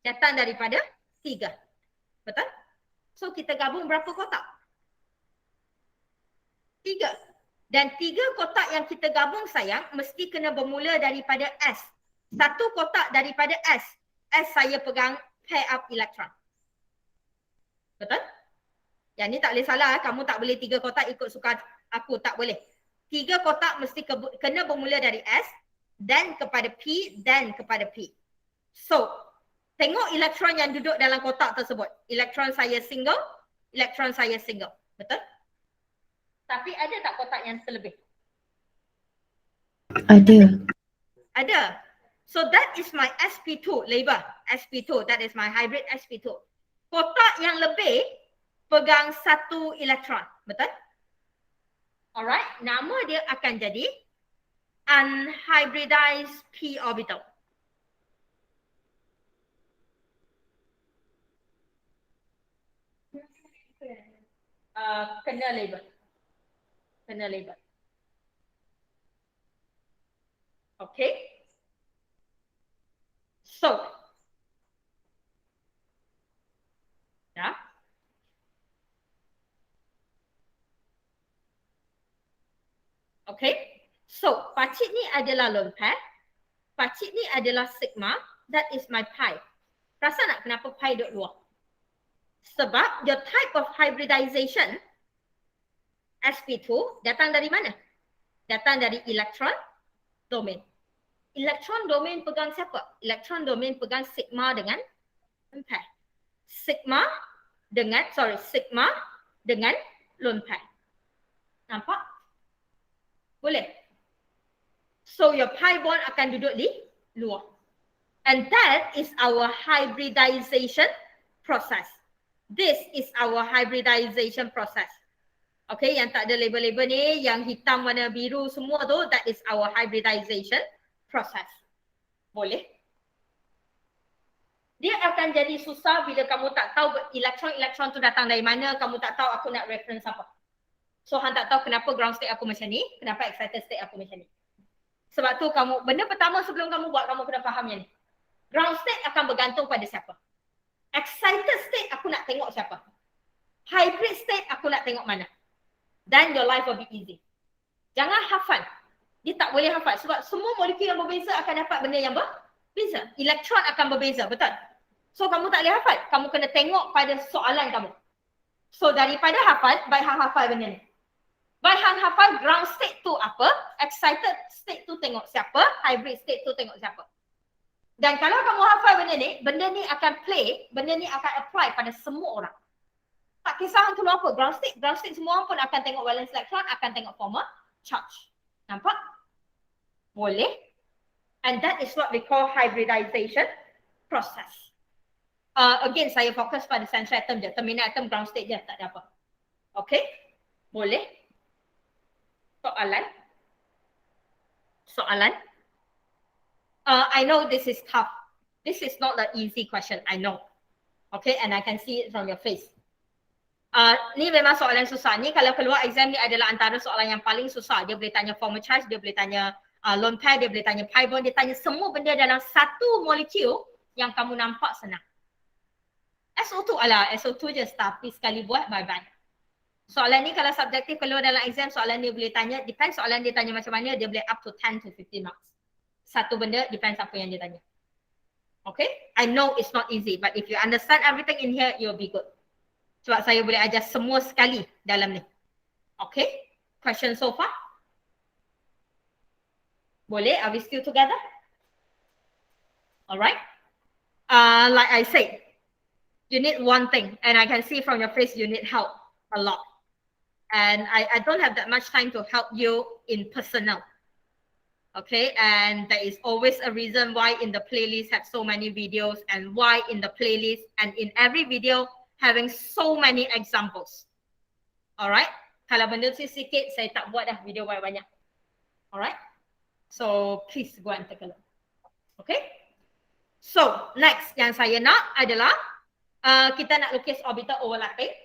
Datang daripada 3. Betul? So kita gabung berapa kotak? 3. Dan 3 kotak yang kita gabung sayang mesti kena bermula daripada S. 1 kotak daripada S. S saya pegang pair up electron. Betul? Yang ni tak boleh salah. Kamu tak boleh 3 kotak ikut suka aku. Tak boleh. 3 kotak mesti kena bermula dari S. Then kepada P. Then kepada P. So, tengok elektron yang duduk dalam kotak tersebut. Elektron saya single. Elektron saya single. Betul? Tapi ada tak kotak yang terlebih? Ada. Ada. So that is my sp2 label. sp2. That is my hybrid sp2. Kotak yang lebih pegang 1 elektron. Betul? Alright, nama dia akan jadi unhybridized p orbital. Kena label. Kena label. Okay. So, ya. Okay. So, pacit ni adalah lone pair. Pacit ni adalah sigma. That is my pi. Perasan tak kenapa pi duduk luar? Sebab the type of hybridization sp2 datang dari mana? Datang dari electron domain. Electron domain pegang siapa? Electron domain pegang sigma dengan pair. Sigma dengan lone pair. Nampak? Boleh? So your pi bond akan duduk di luar. And that is our hybridization process. This is our hybridization process. Okay, yang tak ada label-label ni, yang hitam warna biru semua tu, that is our hybridization process. Boleh? Dia akan jadi susah bila kamu tak tahu elektron-elektron tu datang dari mana, kamu tak tahu aku nak reference apa. So, hang tak tahu kenapa ground state aku macam ni, kenapa excited state aku macam ni. Sebab tu benda pertama sebelum kamu buat, kamu kena faham yang ni. Ground state akan bergantung pada siapa. Excited state aku nak tengok siapa. Hybrid state aku nak tengok mana. Then your life will be easy. Jangan hafal. Dia tak boleh hafal sebab semua molekul yang berbeza akan dapat benda yang berbeza. Elektron akan berbeza, betul? So kamu tak boleh hafal. Kamu kena tengok pada soalan kamu. So daripada hafal, baik hang hafal benda ni. Baik hang hafal ground state tu apa, excited state tu tengok siapa, hybrid state tu tengok siapa. Dan kalau kamu hafal benda ni akan play, benda ni akan apply pada semua orang. Tak kisah hang keluar apa, ground state semua orang pun akan tengok valence electron, akan tengok formal charge. Nampak? Boleh. And that is what we call hybridization process. Again, saya fokus pada central atom je, terminal atom, ground state je, tak ada apa. Okay? Boleh? Soalan? I know this is tough. This is not an easy question, I know. Okay, and I can see it from your face. Ni memang soalan susah. Ni kalau keluar exam ni adalah antara soalan yang paling susah. Dia boleh tanya formal charge, dia boleh tanya lone pair, dia boleh tanya pi bond, dia tanya semua benda dalam satu molekul yang kamu nampak senang. SO2 SO2 je, tapi sekali buat bye-bye. Soalan ni kalau subjektif keluar dalam exam, soalan dia boleh tanya, depends soalan dia tanya macam mana, dia boleh up to 10 to 15 marks. Satu benda, depends apa yang dia tanya. Okay? I know it's not easy, but if you understand everything in here, you'll be good. Sebab saya boleh ajar semua sekali dalam ni. Okay? Question so far? Boleh? Are we still together? Alright? Like I said, you need one thing, and I can see from your face you need help a lot. And I don't have that much time to help you in personal. Okay, and there is always a reason why in the playlist have so many videos and why in the playlist and in every video having so many examples. Alright, kalau benda tu sikit saya tak buat dah video banyak-banyak. Alright, so please go and take a look. Okay, so next yang saya nak adalah kita nak lukis orbital overlapping.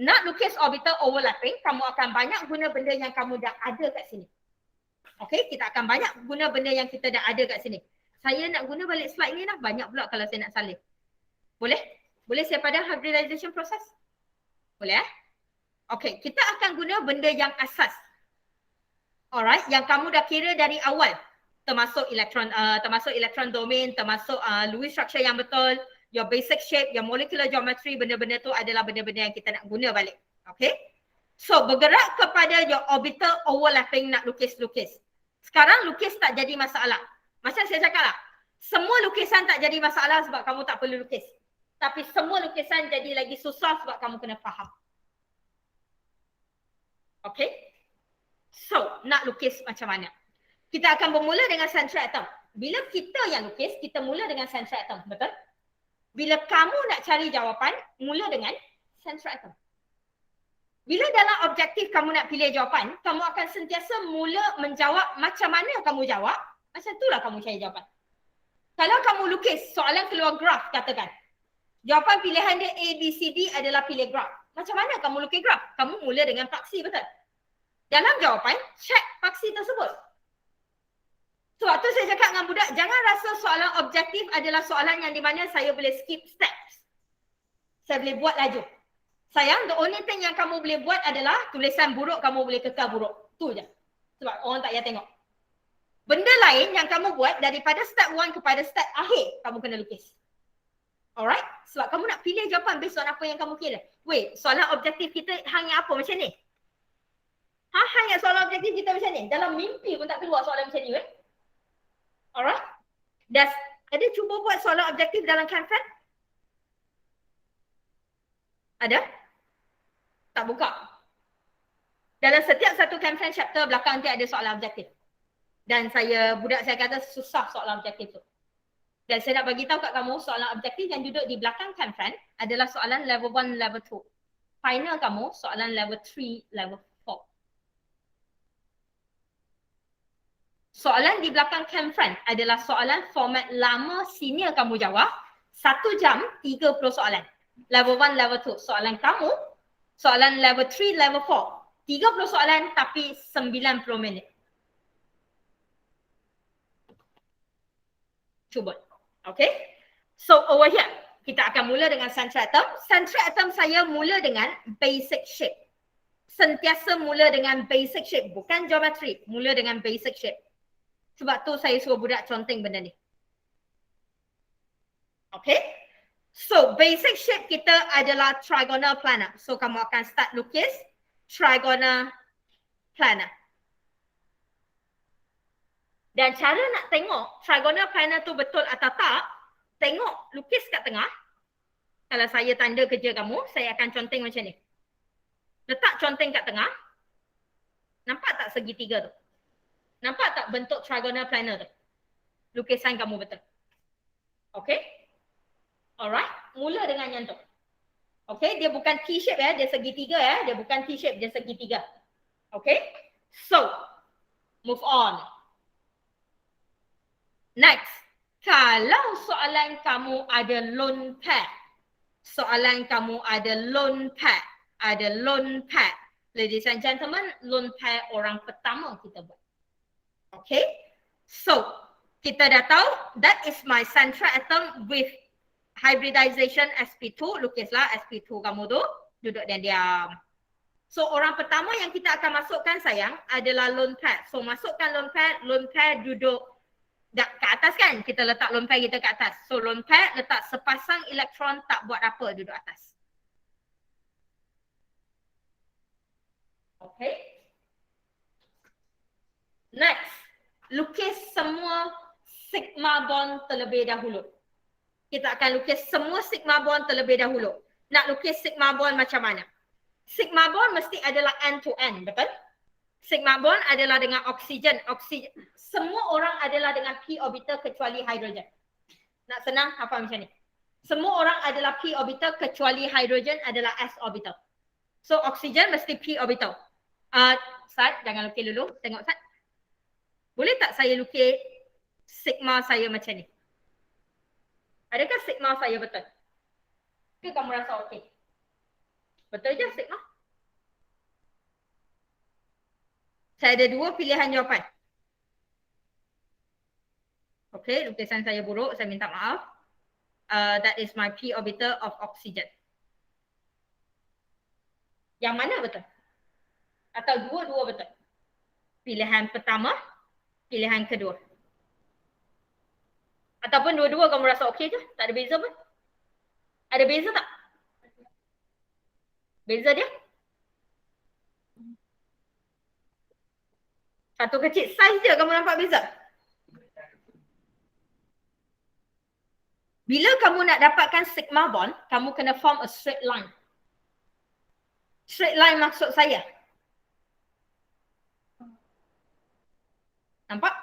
Nak lukis orbital overlapping, kamu akan banyak guna benda yang kamu dah ada kat sini. Okay, kita akan banyak guna benda yang kita dah ada kat sini. Saya nak guna balik slide ni lah, banyak pula kalau saya nak salin. Boleh? Boleh saya pada hybridization process? Boleh Okay, kita akan guna benda yang asas. Alright, yang kamu dah kira dari awal. Termasuk electron domain, termasuk Lewis structure yang betul, your basic shape, your molecular geometry, benda-benda tu adalah benda-benda yang kita nak guna balik. Okay? So, bergerak kepada your orbital overlapping nak lukis-lukis. Sekarang lukis tak jadi masalah. Macam saya cakap lah, semua lukisan tak jadi masalah sebab kamu tak perlu lukis. Tapi semua lukisan jadi lagi susah sebab kamu kena faham. Okay? So, nak lukis macam mana? Kita akan bermula dengan central atom. Bila kita yang lukis, kita mula dengan central atom. Betul? Bila kamu nak cari jawapan, mula dengan central atom. Bila dalam objektif kamu nak pilih jawapan, kamu akan sentiasa mula menjawab macam mana kamu jawab, macam itulah kamu cari jawapan. Kalau kamu lukis soalan keluar graf katakan, jawapan pilihan dia A, B, C, D adalah pilih graf. Macam mana kamu lukis graf? Kamu mula dengan paksi, betul? Dalam jawapan, check paksi tersebut. Sebab tu saya cakap dengan budak, jangan rasa soalan objektif adalah soalan yang di mana saya boleh skip steps. Saya boleh buat laju. Sayang, the only thing yang kamu boleh buat adalah tulisan buruk, kamu boleh kekal buruk. Tu je. Sebab orang tak payah tengok. Benda lain yang kamu buat daripada step 1 kepada step akhir, kamu kena lukis. Alright? Sebab kamu nak pilih jawapan based on apa yang kamu kira. Wait, soalan objektif kita hanya apa macam ni? Hanya soalan objektif kita macam ni? Dalam mimpi pun tak keluar soalan macam ni, weh? Alright? Ada cuba buat soalan objektif dalam Canvan? Ada? Tak buka. Dalam setiap satu Canvan chapter belakang nanti ada soalan objektif. Dan budak saya kata susah soalan objektif tu. Dan saya nak bagi tahu kat kamu soalan objektif yang duduk di belakang Canvan adalah soalan level 1, level 2. Final kamu soalan level 3, level 4. Soalan di belakang Canvan adalah soalan format lama senior kamu jawab. 1 jam 30 soalan. Level 1, level 2. Soalan kamu, soalan level 3, level 4. 30 soalan tapi 90 minit. Cuba. Okay. So over here, kita akan mula dengan central atom. Central atom saya mula dengan basic shape. Sentiasa mula dengan basic shape. Bukan geometry. Mula dengan basic shape. Sebab tu saya suruh budak conteng benda ni. Okay. So basic shape kita adalah trigonal planar. So kamu akan start lukis trigonal planar. Dan cara nak tengok trigonal planar tu betul atau tak, tengok lukis kat tengah. Kalau saya tanda kerja kamu, saya akan conteng macam ni. Letak conteng kat tengah. Nampak tak segitiga tu? Nampak tak bentuk trigonal planar tu? Lukisan kamu betul. Okay? Alright, mula dengan yang tu. Okay, dia bukan T-shape ya, dia segitiga ya. Dia bukan T-shape, dia segitiga. Okay? So, move on. Next, kalau soalan kamu ada lone pair, soalan kamu ada lone pair, ladies and gentlemen, lone pair orang pertama kita buat. Okay, so kita dah tahu that is my central atom with hybridization sp2. Lukislah sp2 kamu tu, duduk dan diam. So orang pertama yang kita akan masukkan sayang adalah lone pair. So masukkan lone pair duduk ke atas kan? Kita letak lone pair kita ke atas. So lone pair letak sepasang elektron tak buat apa duduk atas. Okay. Next, lukis semua sigma bond terlebih dahulu. Kita akan lukis semua sigma bond terlebih dahulu. Nak lukis sigma bond macam mana? Sigma bond mesti adalah end to end, betul? Sigma bond adalah dengan oksigen. Semua orang adalah dengan p orbital kecuali hidrogen. Nak senang hafal macam ni. Semua orang adalah p orbital kecuali hidrogen adalah s orbital. So oksigen mesti p orbital. Ustaz, jangan lukis dulu. Tengok Ustaz. Boleh tak saya lukis sigma saya macam ni? Adakah sigma saya betul? Ke kamu rasa okey? Betul je sigma? Saya ada 2 pilihan jawapan. Okey, lukisan saya buruk, saya minta maaf. That is my p orbital of oxygen. Yang mana betul? Atau dua-dua betul? Pilihan pertama, pilihan kedua. Ataupun dua-dua kamu rasa okey je? Tak ada beza pun? Ada beza tak? Beza dia? Satu kecil saiz je kamu nampak beza. Bila kamu nak dapatkan sigma bond, kamu kena form a straight line. Straight line maksud saya. Nampak?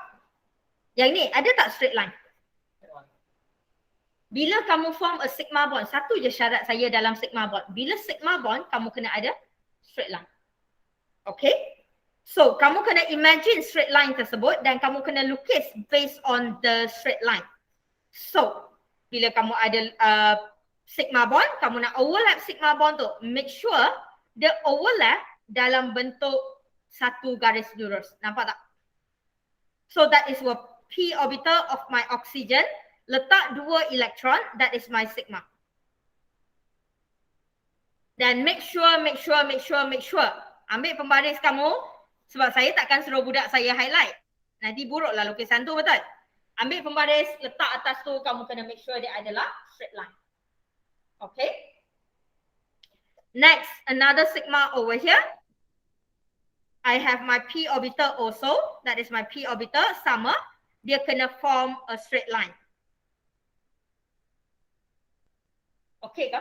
Yang ni ada tak straight line? Bila kamu form a sigma bond, satu je syarat saya dalam sigma bond. Bila sigma bond, kamu kena ada straight line. Okay? So, kamu kena imagine straight line tersebut dan kamu kena lukis based on the straight line. So, bila kamu ada sigma bond, kamu nak overlap sigma bond tu, make sure the overlap dalam bentuk satu garis lurus. Nampak tak? So, that is what p orbital of my oxygen. Letak 2 elektron, that is my sigma. Dan make sure. Ambil pembaris kamu, sebab saya takkan suruh budak saya highlight. Nanti buruklah lukisan tu, betul? Ambil pembaris, letak atas tu, kamu kena make sure dia adalah straight line. Okay? Next, another sigma over here. I have my p orbital also. That is my p orbital, sama. Dia kena form a straight line. Okay ke?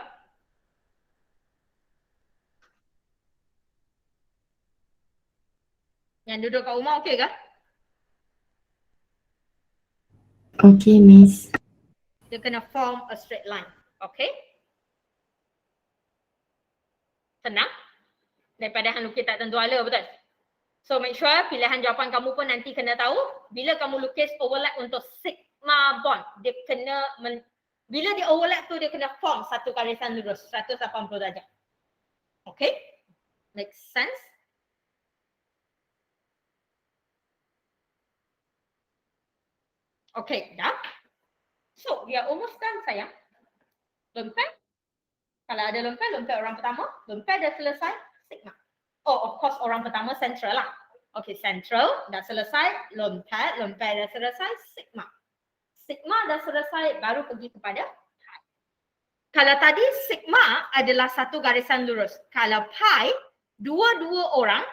Yang duduk kat rumah okay ke? Okay, Miss. Dia kena form a straight line. Okay? Senang? Daripada hang lukis tak tentu ala, betul? So make sure pilihan jawapan kamu pun nanti kena tahu bila kamu lukis overlap untuk sigma bond, dia kena bila dia overlap tu dia kena form satu garisan lurus 180 darjah. Okay? Make sense? Okay, dah. So, we are almost done, sayang. Lempel. Kalau ada lempel orang pertama. Lempel dah selesai, sigma. Oh, of course orang pertama central lah. Okay, central dah selesai, lempel dah selesai, sigma. Sigma dah selesai, baru pergi kepada pi. Kalau tadi sigma adalah satu garisan lurus. Kalau pi, dua-dua orang,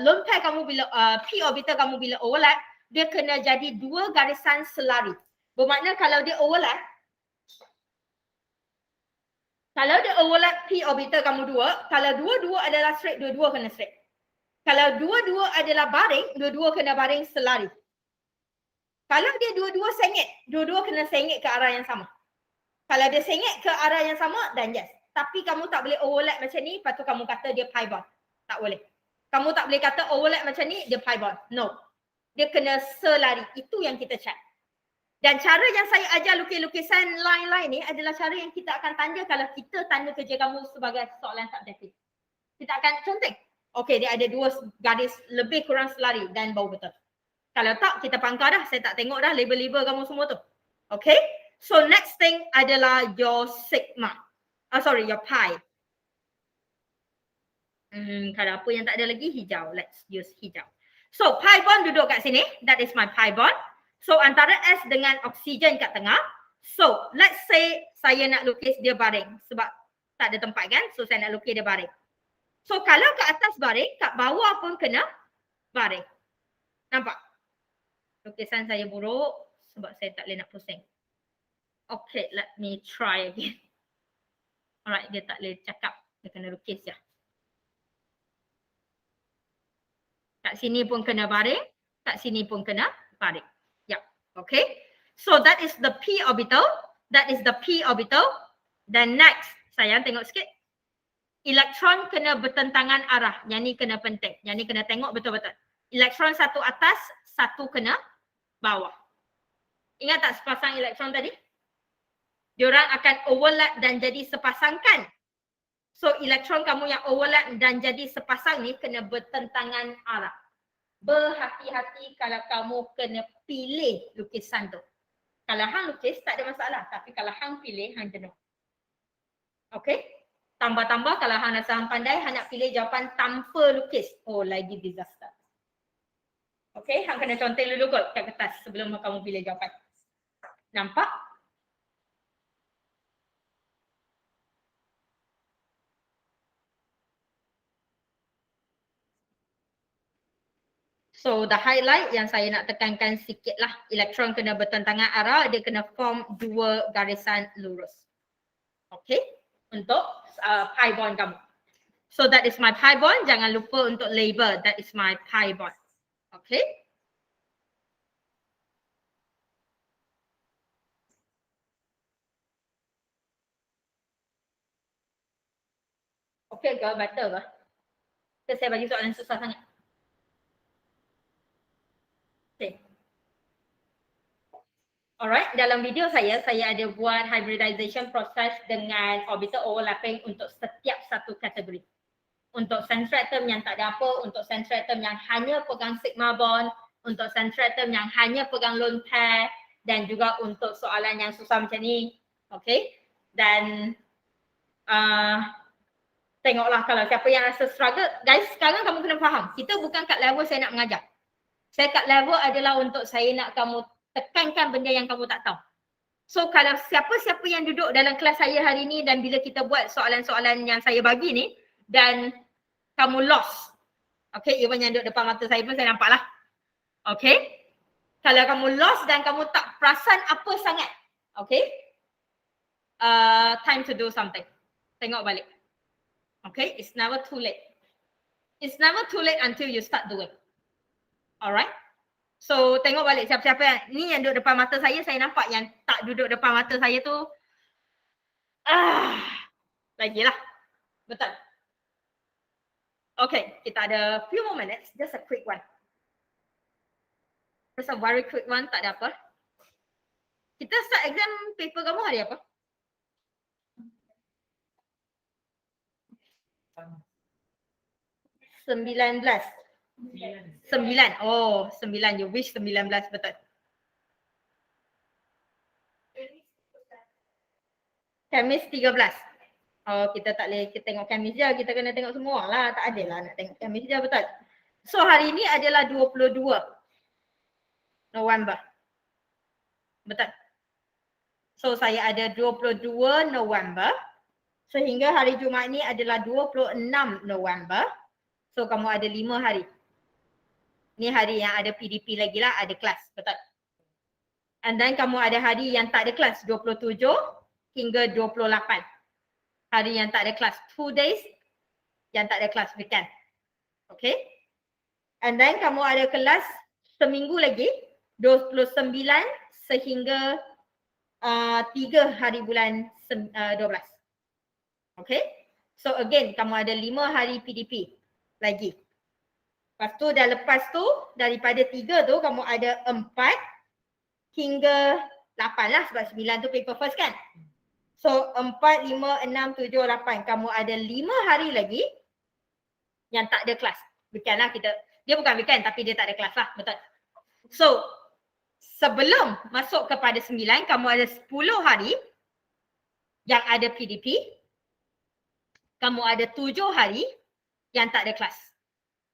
lempel kamu bila, p orbital kamu bila overlap, dia kena jadi dua garisan selari. Bermakna kalau dia overlap, p orbital kamu dua, kalau dua-dua adalah straight, dua-dua kena straight. Kalau dua-dua adalah baring, dua-dua kena baring selari. Kalau dia dua-dua sengit, dua-dua kena sengit ke arah yang sama. Kalau dia sengit ke arah yang sama, dan yes. Tapi kamu tak boleh overlap macam ni, lepas tu kamu kata dia pi bond. Tak boleh. Kamu tak boleh kata overlap macam ni, dia pi bond. No. Dia kena selari. Itu yang kita check. Dan cara yang saya ajar lukis-lukisan line-line ni adalah cara yang kita akan tanda kalau kita tanda kerja kamu sebagai soalan subjektif. Kita akan contoh. Okey, dia ada dua garis lebih kurang selari dan bau betul. Kalau tak, kita pangkar dah. Saya tak tengok dah label-label kamu semua tu. Okay. So next thing adalah your sigma. Your pi. Kalau apa yang tak ada lagi, hijau. Let's use hijau. So pi bond duduk kat sini. That is my pi bond. So antara S dengan oksigen kat tengah. So let's say saya nak lukis dia baring. Sebab tak ada tempat kan. So saya nak lukis dia baring. So kalau kat atas baring, kat bawah pun kena baring. Nampak? Lukisan saya buruk sebab saya tak boleh nak pusing. Okay, let me try again. Alright, dia tak boleh cakap. Dia kena lukis je. Kat sini pun kena baring. Kat sini pun kena baring. Ya, okay. So that is the p orbital. That is the p orbital. Then next, sayang tengok sikit. Elektron kena bertentangan arah. Yang ni kena penting. Yang ni kena tengok betul-betul. Elektron satu atas, satu kena bawah. Ingat tak sepasang elektron tadi? Diorang akan overlap dan jadi sepasang kan? So elektron kamu yang overlap dan jadi sepasang ni kena bertentangan arah. Berhati-hati kalau kamu kena pilih lukisan tu. Kalau hang lukis tak ada masalah. Tapi kalau hang pilih, hang jenuh. Okay? Tambah-tambah kalau hang rasa hang pandai, hang nak pilih jawapan tanpa lukis. Oh, lagi disaster. Okay, hang kena conteng dulu kot kat kertas sebelum kamu pilih jawapan. Nampak? So the highlight yang saya nak tekankan sikit lah. Elektron kena bertentangan arah, dia kena form dua garisan lurus. Okay, untuk pi bond kamu. So that is my pi bond. Jangan lupa untuk label. That is my pi bond. Okay. Okay ke? Betul ke? Ke saya bagi soalan susah sangat. Okay. Alright, dalam video saya ada buat hybridization process dengan orbital overlapping untuk setiap satu kategori. Untuk centratum yang tak ada apa, untuk centratum yang hanya pegang sigma bond, untuk centratum yang hanya pegang lone pair, dan juga untuk soalan yang susah macam ni. Okay, dan tengoklah kalau siapa yang rasa struggle. Guys, sekarang kamu kena faham, kita bukan kat level saya nak mengajar. Saya kat level adalah untuk saya nak kamu tekankan benda yang kamu tak tahu. So kalau siapa-siapa yang duduk dalam kelas saya hari ni dan bila kita buat soalan-soalan yang saya bagi ni dan kamu lost. Okay, even yang duduk depan mata saya pun saya nampak lah. Okay. Kalau kamu lost dan kamu tak perasan apa sangat. Okay. Time to do something. Tengok balik. Okay, it's never too late. It's never too late until you start doing. Alright. So tengok balik siapa-siapa yang ni yang duduk depan mata saya nampak yang tak duduk depan mata saya tu lagilah. Betul. Okay, kita ada few more minutes, just a quick one. Just a very quick one, tak ada apa. Kita start exam paper kamu hari apa? 19. 9. Oh, 9. You wish 19 betul. Kamis 13. Oh, kita tak boleh kita tengok Kamis je, kita kena tengok semua lah. Tak adil lah nak tengok Kamis je, betul. So hari ni adalah 22 November. Betul. So saya ada 22 November. Sehingga hari Jumaat ni adalah 26 November. So kamu ada 5 hari. Ni hari yang ada PDP lagi lah, ada kelas, betul. And then kamu ada hari yang tak ada kelas, 27 hingga 28. Hari yang tak ada kelas, 2 days yang tak ada kelas, weekend. Okay. And then kamu ada kelas seminggu lagi, 29 sehingga 3 hari bulan 12. Okay. So again, kamu ada 5 hari PDP lagi. Lepas tu dah lepas tu daripada 3 tu kamu ada 4 hingga 8 lah sebab 9 tu paper first kan. So 4, 5, 6, 7, 8. Kamu ada 5 hari lagi yang tak ada kelas. Weekend lah kita. Dia bukan weekend tapi dia tak ada kelas lah. Betul. So sebelum masuk kepada 9 kamu ada 10 hari yang ada PDP. Kamu ada 7 hari yang tak ada kelas.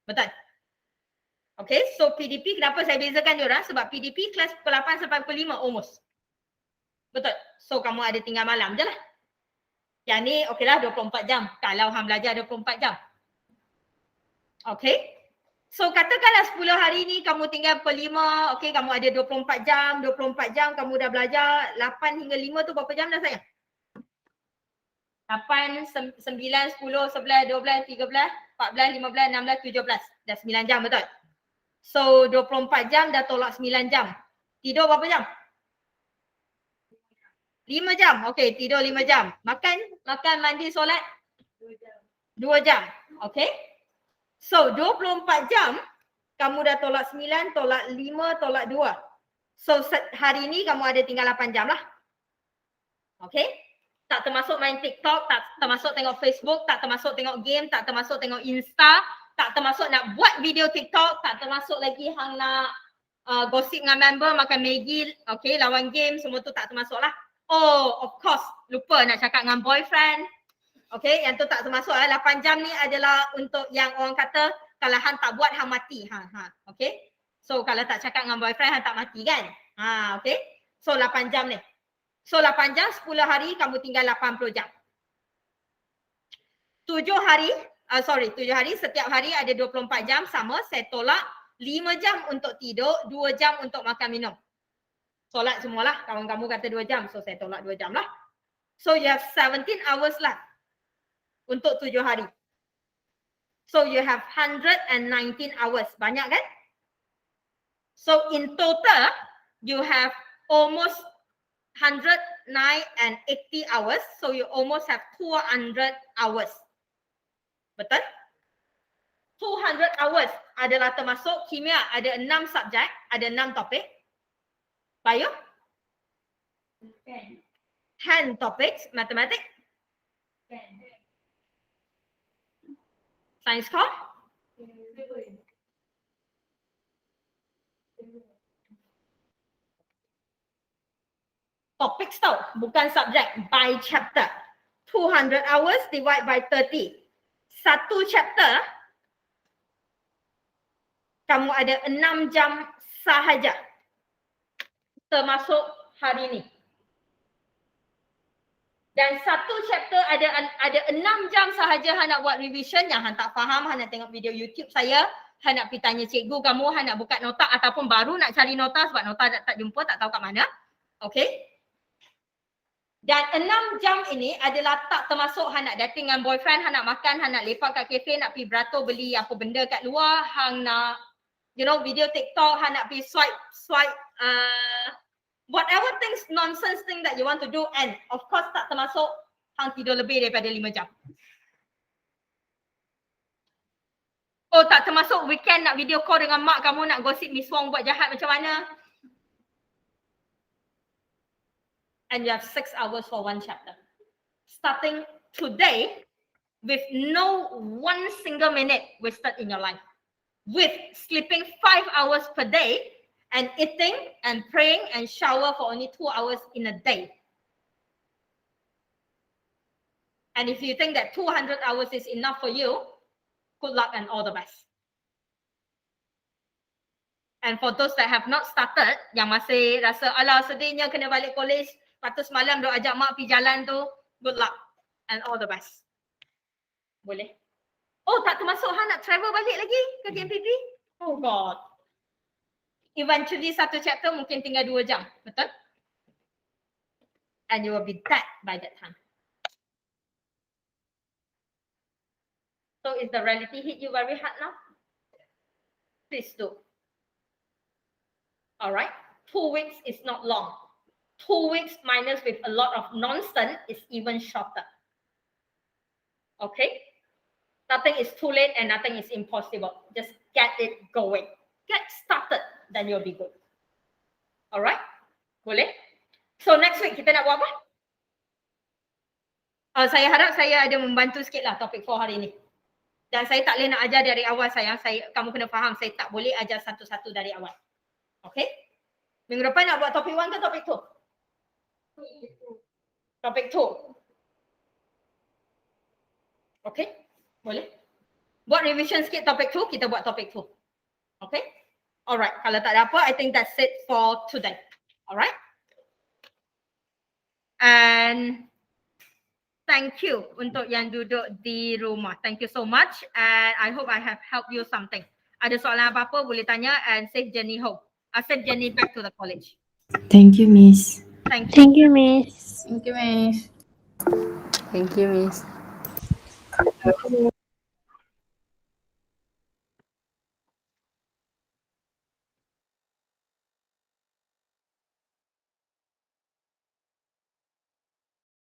Betul. Okay, so PDP kenapa saya bezakan diorang? Sebab PDP kelas pukul 8 sampai pukul 5 almost. Betul. So kamu ada tinggal malam je lah. Yang ni okey lah 24 jam. Kalau hang belajar 24 jam. Okay. So katakanlah 10 hari ni kamu tinggal pukul 5. Okay, kamu ada 24 jam. 24 jam kamu dah belajar. 8 hingga 5 tu berapa jam dah sayang? 8, 9, 10, 11, 12, 13, 14, 15, 16, 17. Dah 9 jam betul? So 24 jam dah tolak 9 jam. Tidur berapa jam? 5 jam. Okey, tidur 5 jam. Makan, mandi, solat? 2 jam. Okey. So 24 jam kamu dah tolak 9, tolak 5, tolak 2. So hari ni kamu ada tinggal 8 jam lah. Okey. Tak termasuk main TikTok, tak termasuk tengok Facebook, tak termasuk tengok game, tak termasuk tengok Insta, tak termasuk nak buat video TikTok, tak termasuk lagi hang nak gosip dengan member, makan Maggi, okay, lawan game, semua tu tak termasuk lah. Oh, of course, lupa nak cakap dengan boyfriend. Okay, yang tu tak termasuk lah. 8 jam ni adalah untuk yang orang kata kalau hang tak buat, hang mati. Okay. So kalau tak cakap dengan boyfriend, hang tak mati kan? Okay. So 8 jam ni. So 8 jam, 10 hari kamu tinggal 80 jam. 7 hari, 7 hari, setiap hari ada 24 jam sama, saya tolak 5 jam untuk tidur, 2 jam untuk makan minum. Solat semualah, kawan kamu kata 2 jam, so saya tolak 2 jam lah. So you have 17 hours lah untuk 7 hari. So you have 119 hours, banyak kan? So in total, you have almost 180 hours, so you almost have 200 hours. Betul? 200 hours adalah termasuk kimia ada 6 subjek, ada 6 topik. Bio 10 topics, matematik, science com, topics tau, bukan subjek, by chapter. 200 hours divide by 30. Satu chapter kamu ada 6 jam sahaja termasuk hari ini. Dan satu chapter ada 6 jam sahaja Han nak buat revision. Yang Han tak faham, Han nak tengok video YouTube saya, Han nak pergi tanya cikgu kamu, Han nak buka nota ataupun baru nak cari nota sebab nota tak jumpa, tak tahu kat mana. Okay. Dan 6 jam ini adalah tak termasuk Han nak dating dengan boyfriend, Han nak makan, Han nak lepak kat kafe, nak pergi beratur beli apa benda kat luar, Han nak video TikTok, Han nak pergi swipe whatever things, nonsense thing that you want to do, and of course tak termasuk hang tidur lebih daripada 5 jam. Oh, tak termasuk weekend nak video call dengan mak kamu, nak gosip Miss Wong buat jahat macam mana. And you have 6 hours for one chapter. Starting today with no one single minute wasted in your life. With sleeping 5 hours per day, and eating and praying and shower for only 2 hours in a day. And if you think that 200 hours is enough for you, good luck and all the best. And for those that have not started, yang masih rasa alah sedihnya kena balik college, lepas tu semalam duk ajak mak pergi jalan tu, good luck and all the best. Boleh? Oh, tak termasuk Han nak travel balik lagi ke KMPP? Oh God. Eventually satu chapter mungkin tinggal 2 jam, betul? And you will be dead by that time. So is the reality hit you very hard now? Please do. Alright, 2 weeks is not long. 2 weeks minus with a lot of nonsense is even shorter. Okay? Nothing is too late and nothing is impossible. Just get it going. Get started, then you'll be good. Alright? Boleh? So next week kita nak buat apa? Saya harap saya ada membantu sikit lah topik 4 hari ni. Dan saya tak boleh nak ajar dari awal sayang. Kamu kena faham, saya tak boleh ajar satu-satu dari awal. Okay? Minggu depan nak buat topik 1 ke topik 2? Topik 2. Okay? Boleh? Buat revision sikit topik 2, kita buat topik 2. Okay? Alright, kalau tak ada apa, I think that's it for today. Alright? And thank you untuk yang duduk di rumah. Thank you so much and I hope I have helped you something. Ada soalan apa-apa boleh tanya and safe journey home. Safe journey back to the college. Thank you, Miss. Thank you. Thank you, Miss. Thank you, Miss. Thank you, Miss. Thank you, Miss.